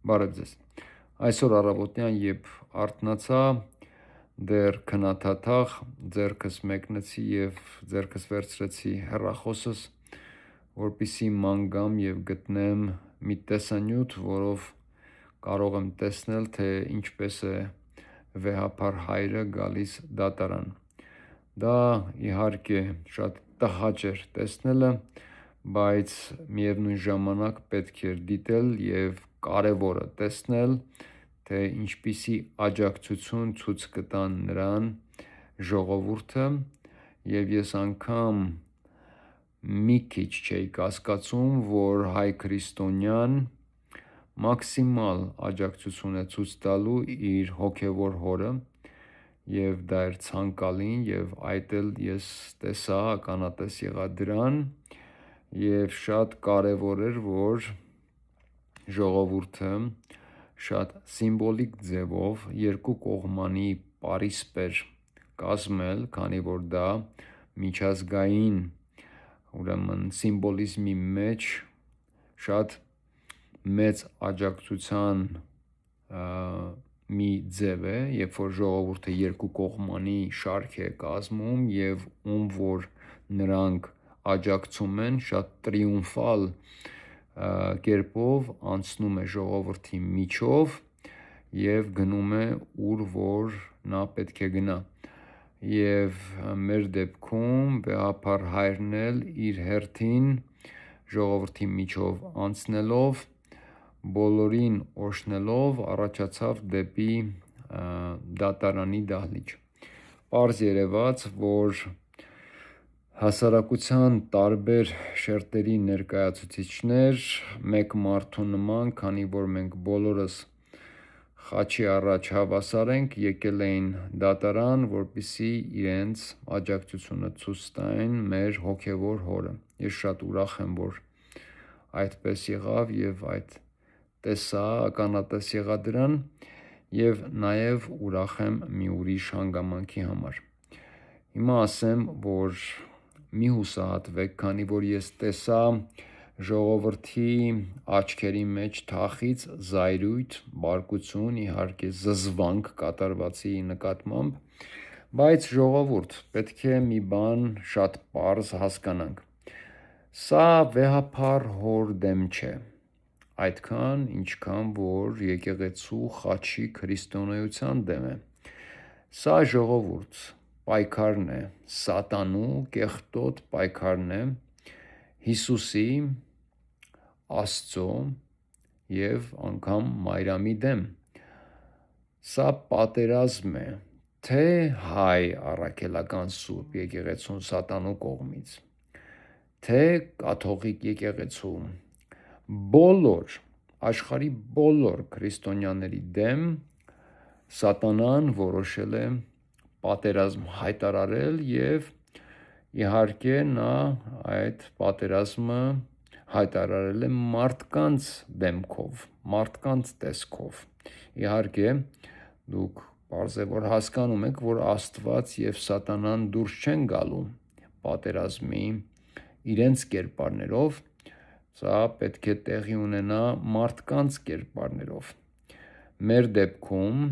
Բարև ձեզ։ Այսօր առավոտյան երբ արթնացա, դեռ քնաթաթախ ձեռքս մեկնեցի եւ ձեռքս վերցրեցի հեռախոսս, որպեսզի ման գամ եւ գտնեմ մի տեսանյութ, որով կարող եմ տեսնել, թե ինչպես է վեհափար հայրը գալիս դատարան։ Դա իհարկե շատ տհաճ էր տեսնելը, բայց միևնույն ժամանակ պետք էր դիտել եւ կարևոր է տեսնել, թե ինչպիսի աջակցություն ցույց կտան նրան ժողովուրդը, եւ ես անգամ մի քիչ չէի կասկածում, որ հայ քրիստոնյան մաքսիմալ աջակցություն է ցույց տալու իր հոգևոր հորը, եւ դա էր ցանկալին, եւ այդ էլ ես տեսա, ականատես եղա դրան, եւ շատ կարեւոր էր, որ ժողովուրդը շատ սիմվոլիկ ձևով երկու կողմանի պարիսպեր կազմել, քանի որ դա միջազգային սիմվոլիզմի մեջ շատ մեծ աջակցության մի ձև է, երբ որ ժողովուրդը երկու կողմանի շարք է կազմում եւ ում որ նրանք աջակցում են, շատ տրիումֆալ կերպով անցնում է ժողովրդի միջով եւ գնում է ուր որ նա պետք է գնա, եւ մեր դեպքում վեհափար հայրն էլ իր հերթին ժողովրդի միջով անցնելով, բոլորին օրհնելով առաջացավ դեպի դատարանի դահլիճ։ Պարզ երևաց, որ հասարակության տարբեր շերտերի ներկայացուցիչներ մեկ մարդու նման, քանի որ մենք բոլորս խաչի առաջ հավասար ենք, եկել էին դատարան, որպեսզի իրենց աջակցությունը ցույց տային մեր հոգևոր հորը։ Ես շատ ուրախ եմ, որ այդպես եղավ եւ այդ տեսա, ականատես եղա դրան, եւ նաեւ ուրախ եմ մի ուրիշ հանգամանքի համար։ Հիմա ասեմ, որ մի հուսահատվեք, քանի որ ես տեսա ժողովրդի աչքերի մեջ թախիծ զայրույթ, բարկություն, իհարկե զզվանք կատարվածի նկատմամբ, բայց ժողովուրդ, պետք է մի բան շատ պարզ հասկանանք։ Սա վեհափար հոր դեմ չէ, այդքան ինչքան որ եկեղեցու խաչի քրիստոնեության դեմ է։ Սա ժողովուրդ պայքարն է, սատանու կեղտոտ պայքարն է Հիսուսի, Աստծո եւ անգամ Մարիամի դեմ։ Սա պատերազմ է թե հայ առաքելական Սուրբ եկեղեցուն սատանու կողմից, թե կաթողիկ եկեղեցու, բոլոր աշխարհի բոլոր քրիստոնյաների դեմ սատանան որոշել է պատերազմ հայտարարել եւ իհարկե նա այդ պատերազմը հայտարարել է մարդկանց դեմքով, մարդկանց տեսքով։ Իհարկե դուք պարզ է որ հասկանում եք, որ Աստված եւ սատանան դուրս չեն գալու պատերազմի իրենց կերպարներով, սա պետք է տեղի ունենա մարդկանց կերպարներով։ Մեր դեպքում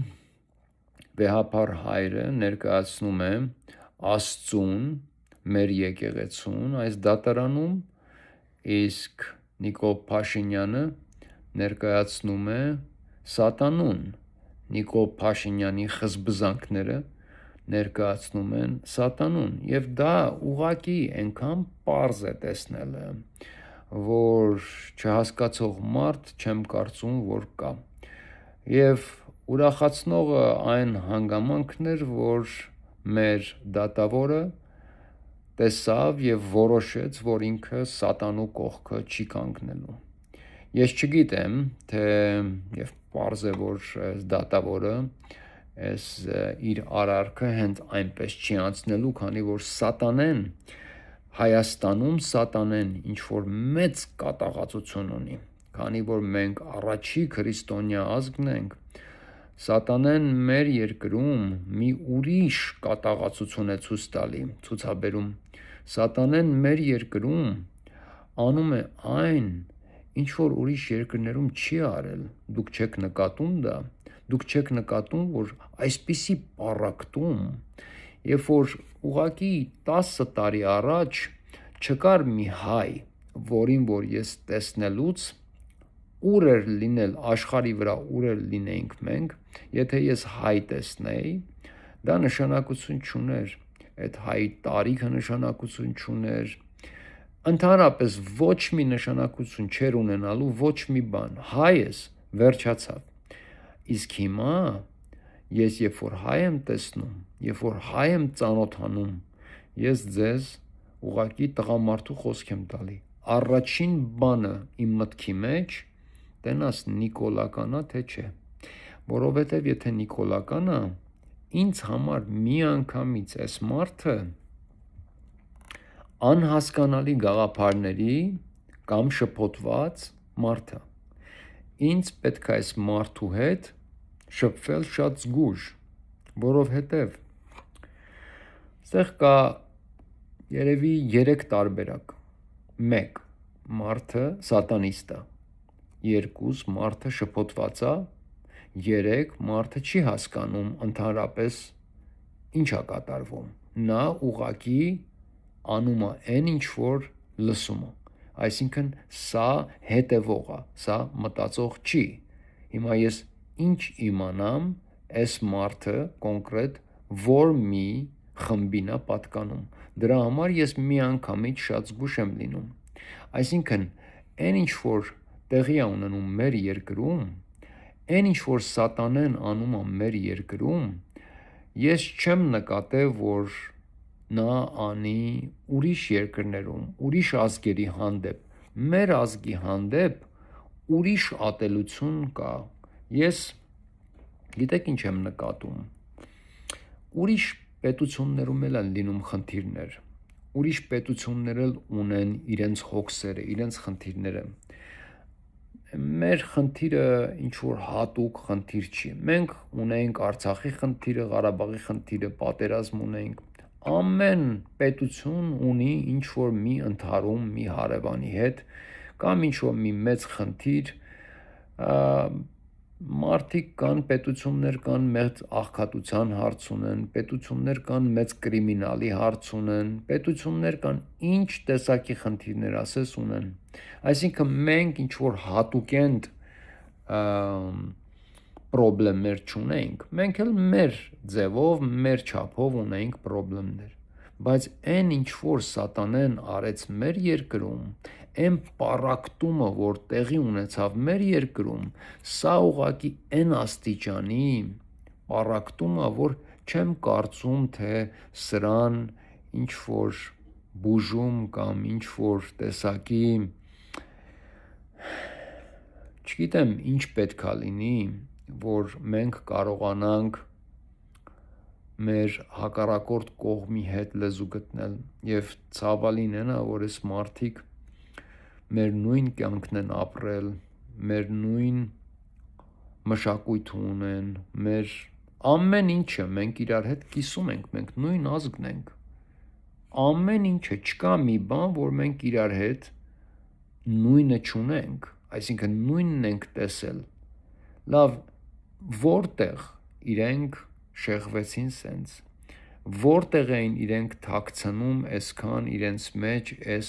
վեհափար հայրը ներկայացնում է Աստծուն, մեր եկեղեցուն այս դատարանում, իսկ Նիկոլ Փաշինյանը ներկայացնում է սատանուն, Նիկոլ Փաշինյանի խզբզանքները ներկայացնում են սատանուն, եւ դա ուղղակի այնքան պարզ է տեսնելը, որ չհասկացող մարդ չեմ կարծում, որ կա։ Եվ ուրախացնողը այն հանգամանքն էր, որ մեր դատավորը տեսավ եւ որոշեց, որ ինքը սատանու կողքը չի կանգնելու։ Ես չգիտեմ, թե եւ պարզ է, որ դատավորը իր արարքը հենց այնպես չի անցնելու, քանի որ սատանեն Հայաստանում սատանեն ինչ որ մեծ կատաղածություն ունի, քանի որ մենք առաջի քրիստոնյա ազգն ենք, սատանեն մեր երկրում մի ուրիշ կատաղածություն է ցուցաբերում։ Սատանեն մեր երկրում անում է այն, ինչ որ ուրիշ երկրներում չի արել, դուք չեք նկատում դա, դուք չեք նկատում, որ այսպիսի պառակտում, երբ որ ուղղակի 10 տարի առաջ չկար մի հայ, որին որ ես տեսնելուց ուր էր լինել աշխարհի վրա, ուր էր լինեինք մենք, եթե ես հայ տեսնեի, դա նշանակություն չուներ, այդ հայի տարիքը նշանակություն չուներ, ընդհանրապես ոչ մի նշանակություն չէր ունենալու, ոչ մի բան, հայ ես, վերջացավ, իսկ հիմա ես երբ որ հայ եմ տեսնում, երբ որ հայ եմ ծանոթանում, ես ձեզ ուղղակի տղամարդու խոսք եմ տալի, առաջին բանը իմ մտքի մեջ, տենաս նիկոլականա թե չէ, որովհետև եթե նիկոլականա, ինձ համար մի անգամից այս մարդը անհասկանալի գաղափարների կամ շփոթված մարդը, ինձ պետք է այս մարդու հետ շփվել շատ զգույշ, որովհետև ստեղ կա երևի 3 տարբերակ, 1 մարդը սատանիստ է, 2 մարդը շփոթված է, 3 մարդը չի հասկանում ընդհանրապես ինչ է կատարվում, նա ուղղակի անում է այն ինչ որ լսում է, այսինքն սա հետևող է, սա մտածող չի, հիմա ես ինչ իմանամ այս մարդը կոնկրետ որ մի խմբին է պատկանում, դրա համար ես մի անգամից շատ զգույշ եմ լինում, այսինքն այն ինչ որ տեղի է ունենում մեր երկրում, այն ինչ որ սատանեն անում է մեր երկրում, ես չեմ նկատել, որ նա անի ուրիշ երկրներում, ուրիշ ազգերի հանդեպ, մեր ազգի հանդեպ ուրիշ ատելություն կա, ես գիտեք ինչ եմ նկատում, ուրիշ պետություններում էլ են լինում խնդիրներ, ուրիշ պետություններ էլ ունեն իրենց հոգսերը, իրենց խնդիրները, մեր խնդիրը ինչ որ հատուկ խնդիր չի, մենք ունենք Արցախի խնդիրը, Ղարաբաղի խնդիրը, պատերազմ ունենք, ամեն պետություն ունի ինչ որ մի ընդհարում մի հարևանի հետ կամ ինչ որ մի մեծ խնդիր, մարդիկ կան, պետություններ կան, մեծ աղքատության հարց ունեն, պետություններ կան, մեծ կրիմինալի հարց ունեն, պետություններ կան, ինչ տեսակի խնդիրներ ասես ունեն, այսինքն մենք ինչ որ հատուկենտ պրոբլեմներ չունենք, մենք էլ մեր ձևով, մեր չափով ունենք պրոբլեմներ, բայց այն ինչ որ սատանեն արեց մեր երկրում, այն պառակտումը, որ տեղի ունեցավ մեր երկրում, սա ուղղակի այն աստիճանի պառակտում է, որ չեմ կարծում, թե սրան ինչ որ բուժում կամ ինչ որ տեսակի չգիտեմ ինչ պետք է լինի, որ մենք կարողանանք մեր հակառակորդ կողմի հետ լեզու գտնել եւ ցավալին է, որ այս մարդիկ մեր նույն կյանքն են ապրել, մեր նույն մշակույթը ունեն, մեր ամեն ինչը մենք իրար հետ կիսում ենք, մենք նույն ազգն ենք, ամեն ինչը չկա մի բան, որ մենք իրար հետ նույնը չունենք, այսինքն նույնն ենք տեսել, լավ, որտեղ իրենք շեղվեցին սենց, որտեղ էին իրենք թաքցնում այսքան իրենց մեջ այս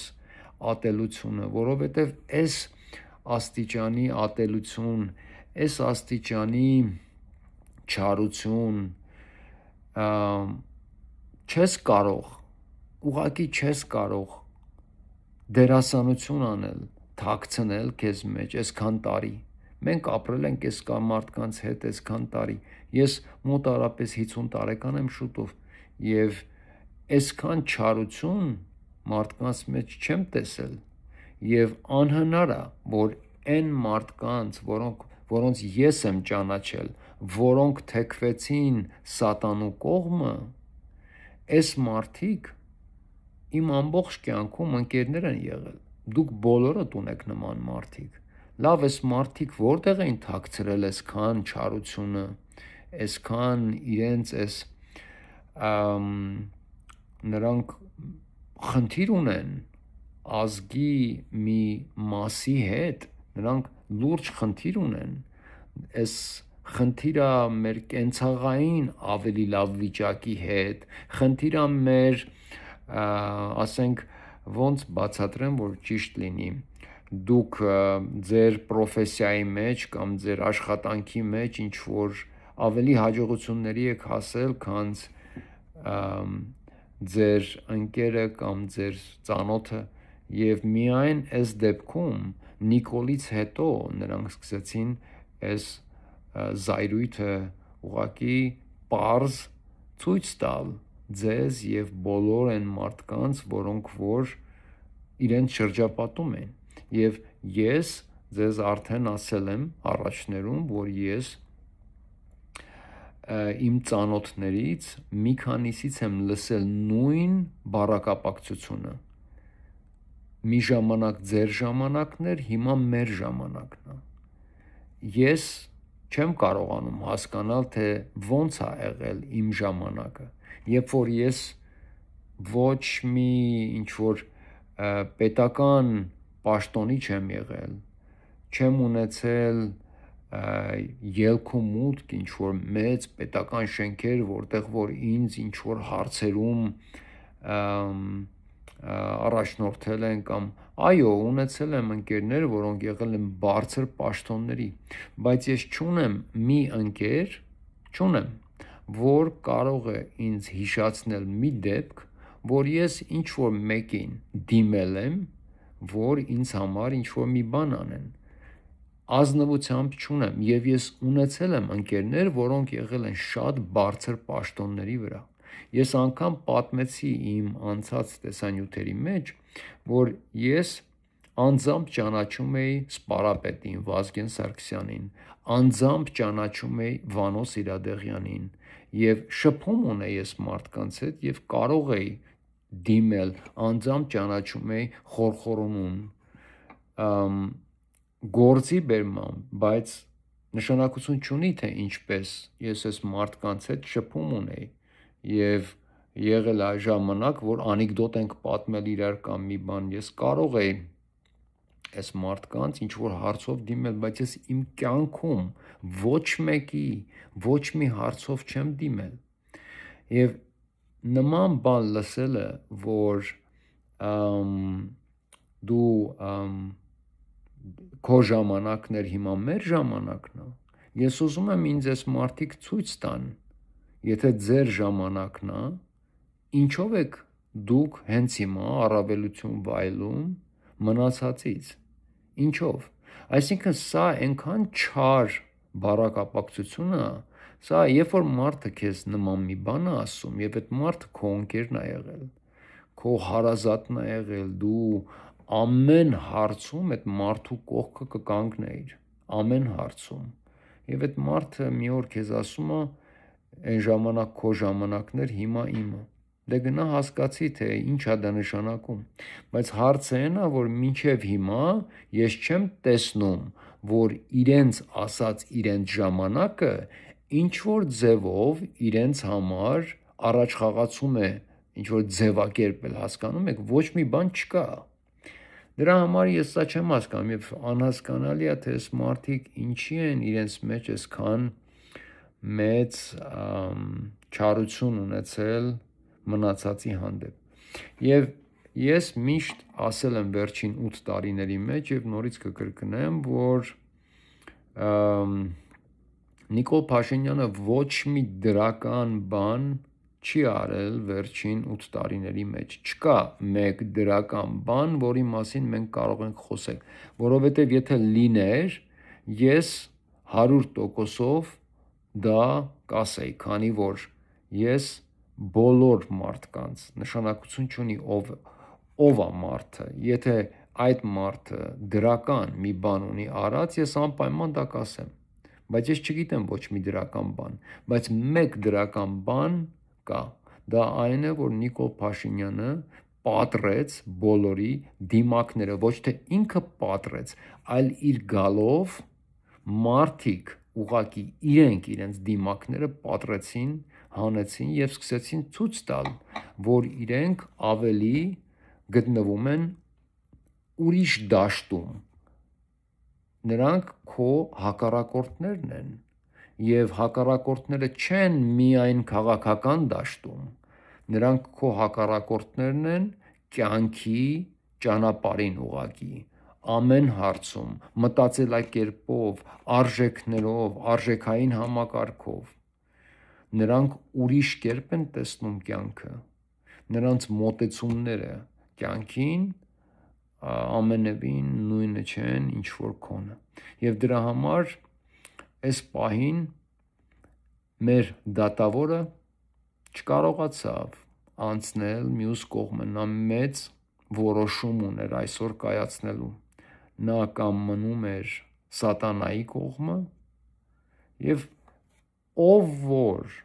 ատելությունը, որովհետև այս աստիճանի ատելություն, այս աստիճանի չարություն, չես կարող, ուղղակի չես կարող դերասանություն անել, թաքցնել քեզ մեջ այսքան տարի, մենք ապրել ենք այս մարդկանց հետ այսքան տարի, ես մոտարապես 50 տարեկան եմ շուտով և այսքան չարություն մարդկանց մեջ չեմ տեսել և անհնար է, որ այն մարդկանց, որոնց ես եմ ճանաչել, որոնք թեքվեցին սատանու կողմը, այս մարդիկ իմ ամբողջ կյանքում ընկերներ են եղել, դուք բոլորդ ունեք նման մարդիկ, լավ այս մարդիկ որտեղ էին թաքցրել այսքան չարությունը, այսքան իրենց այս նրանք խնդիր ունեն ազգի մի մասի հետ, նրանք լուրջ խնդիր ունեն, այս խնդիրը մեր կենցաղային ավելի լավ վիճակի հետ, խնդիրը մեր ասենք ոնց բացատրեմ, որ ճիշտ լինի, դուք ձեր պրոֆեսիայի մեջ կամ ձեր աշխատանքի մեջ ինչ որ ավելի հաջողությունների եք հասել, քան ձեր ընկերը կամ ձեր ծանոթը եւ միայն այս դեպքում Նիկոլից հետո նրանք սկսեցին այս զայրույթը ուղղակի պարզ ցույց տալ ձեզ եւ բոլոր այն մարդկանց, որոնք որ իրենց շրջապատում են եւ ես ձեզ արդեն ասել եմ առաջներում, որ ես իմ ծանոթներից մի քանիսից եմ լսել նույն բառակապակցությունը, մի ժամանակ ձեր ժամանակն էր, հիմա մեր ժամանակն է, ես չեմ կարողանում հասկանալ, թե ոնց է եղել իմ ժամանակը, երբ որ ես ոչ մի ինչ որ պետական պաշտոնի չեմ եղել, չեմ ունեցել ելք ու մուտք ինչ որ մեծ պետական շենքեր, որտեղ որ ինձ ինչ որ հարցերում առաջնորդել են կամ այո, ունեցել եմ ընկերներ, որոնք եղել են բարձր պաշտոնների, բայց ես չունեմ մի ընկեր, չունեմ, որ կարող է ինձ հիշացնել մի դեպք, որ ես ինչ որ մեկին դիմել եմ, որ ինձ համար ինչ որ մի բան անեն, ազնվությամբ չունեմ եւ ես ունեցել եմ ընկերներ, որոնք եղել են շատ բարձր պաշտոնների վրա, ես անգամ պատմեցի իմ անցած տեսանյութերի մեջ, որ ես անձամբ ճանաչում էի սպարապետին Վազգեն Սարգսյանին, անձամբ ճանաչում էի Վանո Սիրադեղյանին եւ շփում ունեի ես մարդկանց հետ եւ կարող էի դիմել, անձամբ ճանաչում էի Խորխորոնուն գործի բերմամբ, բայց նշանակություն չունի, թե ինչպես ես այս մարդկանց հետ շփում ունեի եւ եղել է ժամանակ, որ անեկդոտ ենք պատմել իրար կամ մի բան, ես կարող էի այս մարդկանց ինչ որ հարցով դիմել, բայց ես իմ կյանքում ոչ մեկի, ոչ մի հարցով չեմ դիմել եւ նման բան լսելը, որ դու քո ժամանակն էր, հիմա մեր ժամանակն է, ես ուզում եմ ինձ այս մարդիկ ցույց տան, եթե ձեր ժամանակն է, ինչով եք դուք հենց հիմա առավելություն վայելում մնացածից, ինչով, այսինքն սա այնքան չար բառակապակցություն է, սա երբ որ մարդը քեզ նման մի բան է ասում եւ այդ մարդը քո ընկերն է եղել, քո հարազատն է եղել, դու ամեն հարցում այդ մարդու կողքը կկանգնեիր, ամեն հարցում եւ այդ մարդը մի օր քեզ ասում է այն ժամանակ քո ժամանակն էր, հիմա իմը, դե գնա հասկացի, թե ինչ է դա նշանակում, բայց հարցը այն է, որ մինչև հիմա ես չեմ տեսնում, որ իրենց ասած իրենց ժամանակը ինչ որ ձևով իրենց համար առաջ խաղացում է, ինչ որ ձևակերպել, հասկանում եք, ոչ մի բան չկա, դրա համար ես սա չեմ հասկանում եւ անհասկանալի է, թե այս մարդիկ ինչի են իրենց մեջ այսքան մեծ չարություն ունեցել մնացածի հանդեպ եւ ես միշտ ասել եմ վերջին 8 տարիների մեջ եւ նորից կկրկնեմ, որ Նիկոլ Փաշինյանը ոչ մի դրական բան չի արել վերջին 8 տարիների մեջ, չկա մեկ դրական բան, որի մասին մենք կարող ենք խոսել, որովհետև եթե լիներ, ես 100%-ով դա կասեի, քանի որ ես բոլոր մարդկանց, նշանակություն չունի ով է մարդը, եթե այդ մարդը դրական մի բան ունի արած, ես անպայման դա կասեմ, բայց ես չգիտեմ ոչ մի դրական բան, բայց մեկ դրական բան կա, դա այն է, որ Նիկոլ Փաշինյանը պատռեց բոլորի դիմակները, ոչ թե ինքը պատռեց, այլ իր գալով մարդիկ ուղղակի իրենց դիմակները պատռեցին, հանեցին եւ սկսեցին ցույց տալ, որ իրենք ավելի գտնվում են ուրիշ դաշտում, նրանք քո հակառակորդներն են եւ հակառակորդները չեն միայն քաղաքական դաշտում, նրանք քո հակառակորդներն են կյանքի ճանապարհին ուղղակի ամեն հարցում, մտածելակերպով, արժեքներով, արժեքային համակարգով նրանք ուրիշ կերպ են տեսնում կյանքը, նրանց մոտեցումները կյանքին ամենևին նույնը չեն ինչ որ քոնը եւ դրա համար այս պահին մեր դատավորը չկարողացավ անցնել մյուս կողմը նա մեծ որոշում ուներ այսօր կայացնելու նա կամ մնում էր սատանայի կողմը եւ ով որ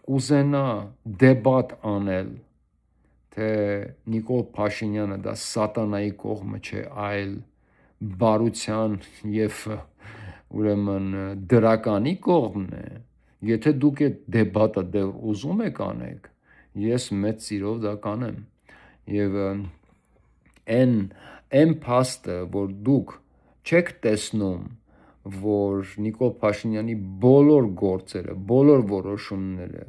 կուզենա դեբատ անել թե Նիկոլ Փաշինյանը դա սատանայի կողմը չէ այլ բարության եւ ուրեմն դրականի կողմն է եթե դուք այդ դեբատը դեռ ուզում եք անեք ես մեծ սիրով դա կանեմ եւ այն փաստը որ դուք չեք տեսնում որ Նիկոլ Փաշինյանի բոլոր գործերը բոլոր որոշումները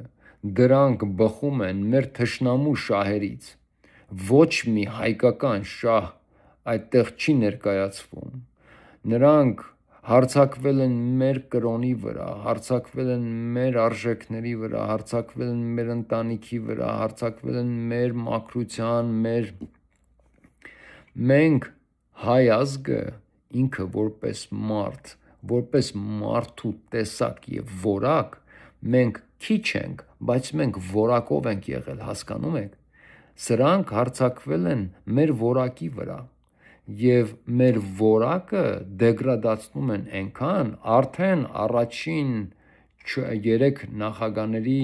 դրանք բխում են մեր թշնամու շահերից ոչ մի հայկական շահ այդտեղ չի ներկայացվում նրանք հարձակվել են մեր կրոնի վրա հարձակվել են մեր արժեքների վրա հարձակվել են մեր ընտանիքի վրա հարձակվել են մեր մաքրության մենք հայ ազգը ինքը որպես մարդ որպես մարդու տեսակ եւ որակ մենք քիչ ենք բայց մենք որակով ենք եղել հասկանում եք սրանք հարձակվել են մեր որակի վրա եւ մեր որակը դեգրադացնում են այնքան արդեն առաջին 3 նախագաների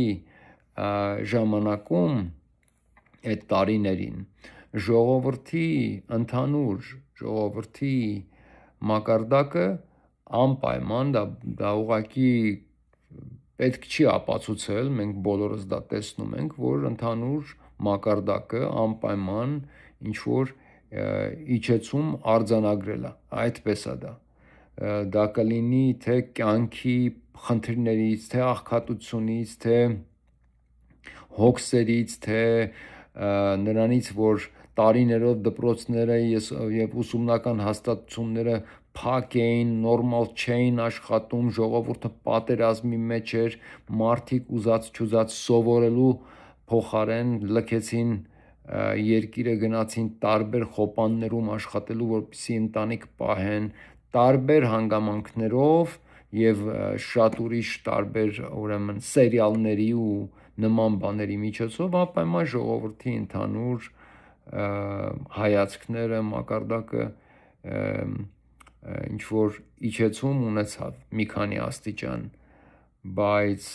ժամանակում այդ տարիներին ժողովրդի ընդհանուր ժողովրդի մակարդակը անպայման դա ուղղակի պետք չի ապացուցել մենք բոլորս դա տեսնում ենք որ ընդհանուր մակարդակը անպայման ինչ որ իջեցում արձանագրել է այդպես է դա կլինի թե կյանքի խնդիրներից թե աղքատությունից թե հոգսերից թե նրանից որ տարիներով դպրոցները եւ ուսումնական հաստատությունները փակ էին նորմալ չէին աշխատում ժողովուրդը պատերազմի մեջ էր մարդիկ ուզած չուզած սովորելու փոխարեն լքեցին երկիրը գնացին տարբեր խոպաններում աշխատելու որպեսզի ընտանիք պահեն տարբեր հանգամանքներով եւ շատ ուրիշ տարբեր ուրեմն սերիալների ու նման բաների միջոցով անպայման ժողովրդի ընդհանուր հայացքները մակարդակը ինչ որ իջեցում ունեցավ մի քանի աստիճան բայց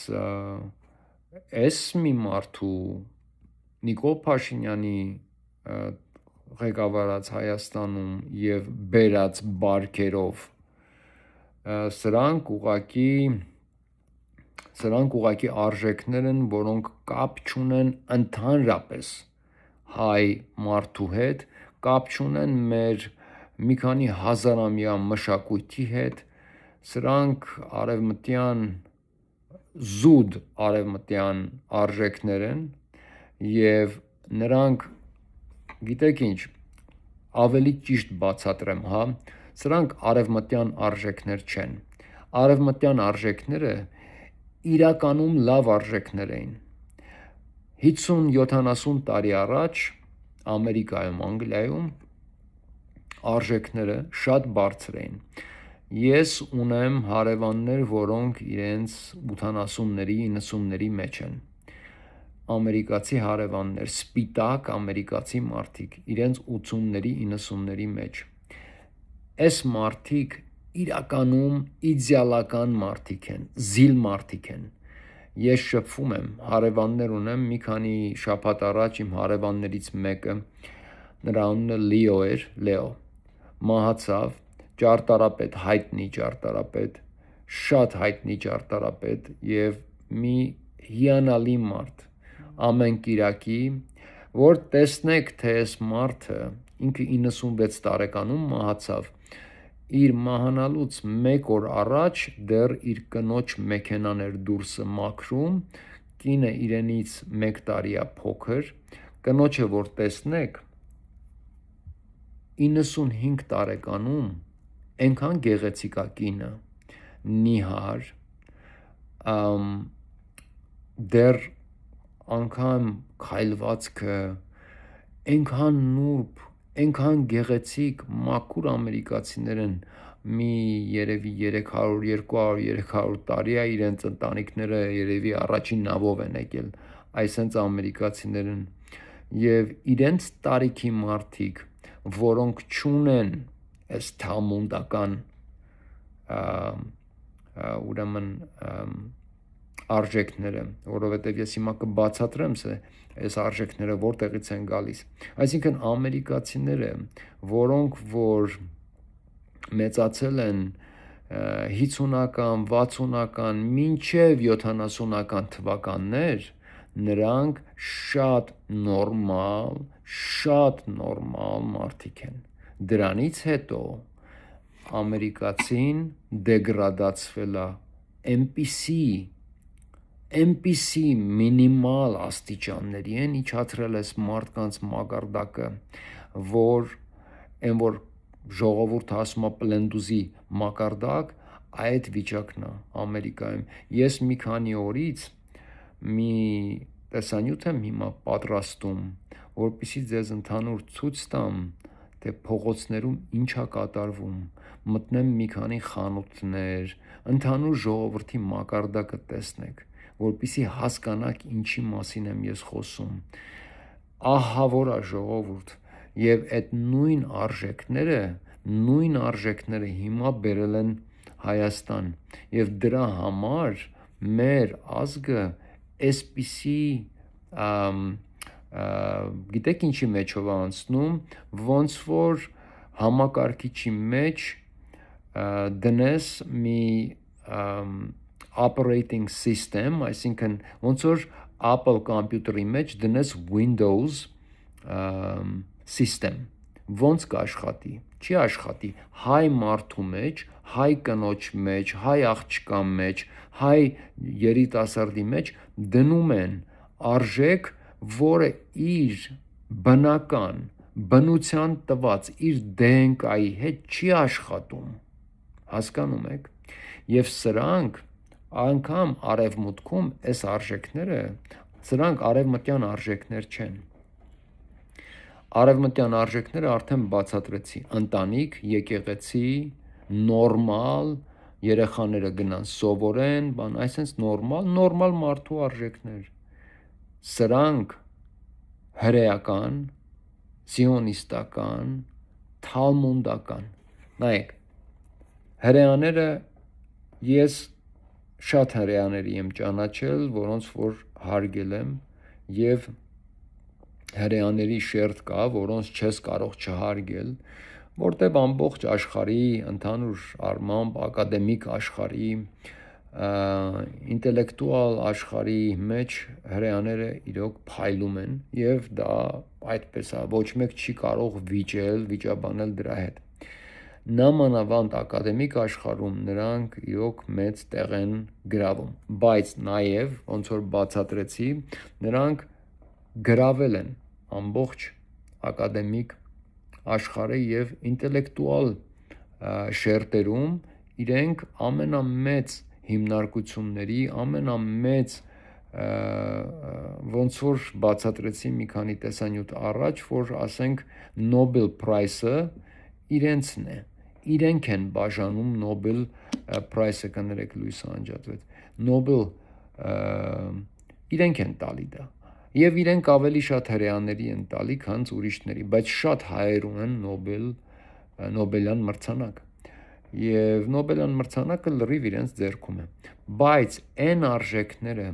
այս մի մարդու Նիկոլ Փաշինյանի ղեկավարած Հայաստանում եւ բերած բարքերով սրանք ուղղակի արժեքներ են որոնք կապ չունեն ընդհանրապես հայ մարդու հետ կապ չունեն մեր մի քանի հազարամյա մշակույթի հետ սրանք արևմտյան զուտ արևմտյան արժեքներ են եւ նրանք գիտեք ինչ ավելի ճիշտ բացատրեմ սրանք արևմտյան արժեքներ չեն արևմտյան արժեքները իրականում լավ արժեքներ էին 50-70 տարի առաջ Ամերիկայում Անգլիայում արժեքները շատ բարձր էին ես ունեմ հարևաններ որոնք իրենց 80-ների 90-ների մեջ են ամերիկացի հարևաններ սպիտակ ամերիկացի մարդիկ իրենց 80-ների 90-ների մեջ այս մարդիկ իրականում իդեալական մարդիկ են զիլ մարդիկ են ես շփվում եմ հարևաններ ունեմ մի քանի շաբաթ առաջ իմ հարևաններից մեկը նրա անունը Լեո էր Լեո մահացավ ճարտարապետ հայտնի ճարտարապետ շատ հայտնի ճարտարապետ եւ մի հիանալի մարդ ամեն կիրակի որ տեսնեք թե այս մարդը ինքը 96 տարեկանում մահացավ իր մահանալուց 1 օր առաջ դեռ իր կնոջ մեքենան էր դուրսը մաքրում, կինը իրենից 1 տարի է փոքր, կնոջը որ տեսնեք 95 տարեկանում այնքան գեղեցիկ է կինը, նիհար, դեռ անգամ քայլվածքը այնքան նուրբ, այնքան գեղեցիկ, մաքուր ամերիկացիներ են, մի երևի 300-200-300 տարի է իրենց ընտանիքները երևի առաջին նավով են եկել, այսենց ամերիկացիներ են, և իրենց տարիքի մարդիկ, որոնք չունեն այս թալմուդական ուրեմն արժեքները, որովհետև ես հիմա կբացատրեմ այս արժեքները որտեղից են գալիս, այսինքն ամերիկացիները, որոնք որ մեծացել են 50-ական, 60-ական, մինչև 70-ական թվականներ, նրանք շատ նորմալ մարդիկ են, դրանից հետո ամերիկացին դեգրադացվել է այնպիսի մինիմալ աստիճանների են իջացրել այս մարդկանց մակարդակը, որ ժողովուրդը ասում է պլենդուզի մակարդակ, այդ վիճակն է Ամերիկայում։ Ես մի քանի օրից մի տեսանյութ եմ հիմա պատրաստում, որպեսզի ձեզ ընդհանուր ցույց տամ, թե փողոցներում ինչ է կատարվում, մտնեմ մի քանի խանութներ, ընդհանուր ժողովրդի մակարդակը տեսնեք, որպեսզի հասկանաք ինչի մասին եմ ես խոսում, ահավոր է ժողովուրդ, և այդ նույն արժեքները հիմա բերել են Հայաստան, և դրա համար մեր ազգը այսպիսի գիտեք ինչի մեջով է անցնում, ոնց որ համակարգիչի մեջ դնես մի operating system, այսինքն ոնց որ Apple կոմպյուտերի մեջ դնես Windows system, ոնց կաշխատի, չի աշխատի, հայ մարդու մեջ, հայ կնոջ մեջ, հայ աղջկա մեջ, հայ երիտասարդի մեջ դնում են արժեք, որը իր բնական, բնության տված իր DNK-ի հետ չի աշխատում, հասկանում եք, և սրանք անգամ արևմուտքում այս արժեքները, սրանք արևմտյան արժեքներ չեն, արևմտյան արժեքները արդեն բացատրեցի, ընտանիք, եկեղեցի, նորմալ, երեխաները գնան սովորեն, այսպես նորմալ մարդու արժեքներ, սրանք հրեական, սիոնիստական, թալմուդական, նայեք, հրեաները, ես շատ հրեաների եմ ճանաչել, որոնց որ հարգել եմ, և հրեաների շերտ կա, որոնց չես կարող չհարգել, որտև ամբողջ աշխարհի, ընդհանուր առմամբ ակադեմիկ աշխարհի, ինտելեկտուալ աշխարհի մեջ հրեաները իրոք փայլում են, և դա այդպես է, ոչ մեկ չի կարող վիճաբանել դրա հետ, նամանավանդ ակադեմիկ աշխարհում նրանք իրոք մեծ տեղ են գրավում, բայց նաև, ոնց որ բացատրեցի, նրանք գրավել են ամբողջ ակադեմիկ աշխարհը և ինտելեկտուալ շերտերում իրենք ամենամեծ հիմնարկությունների, ամենամեծ ոնց որ բացատրեցի մի քանի տեսանյութ առաջ, որ ասենք Nobel Prize-ը իրենցն է, իրենք են բաժանում Nobel Prize-ը, կներեք Լուիսը անջատվեց, Nobel իրենք են տալի դա, և իրենք ավելի շատ հրեաների են տալի, քան ուրիշների, բայց շատ հայեր ունեն Նոբելյան մրցանակ, և Նոբելյան մրցանակը լրիվ իրենց ձեռքում է, բայց այն արժեքները,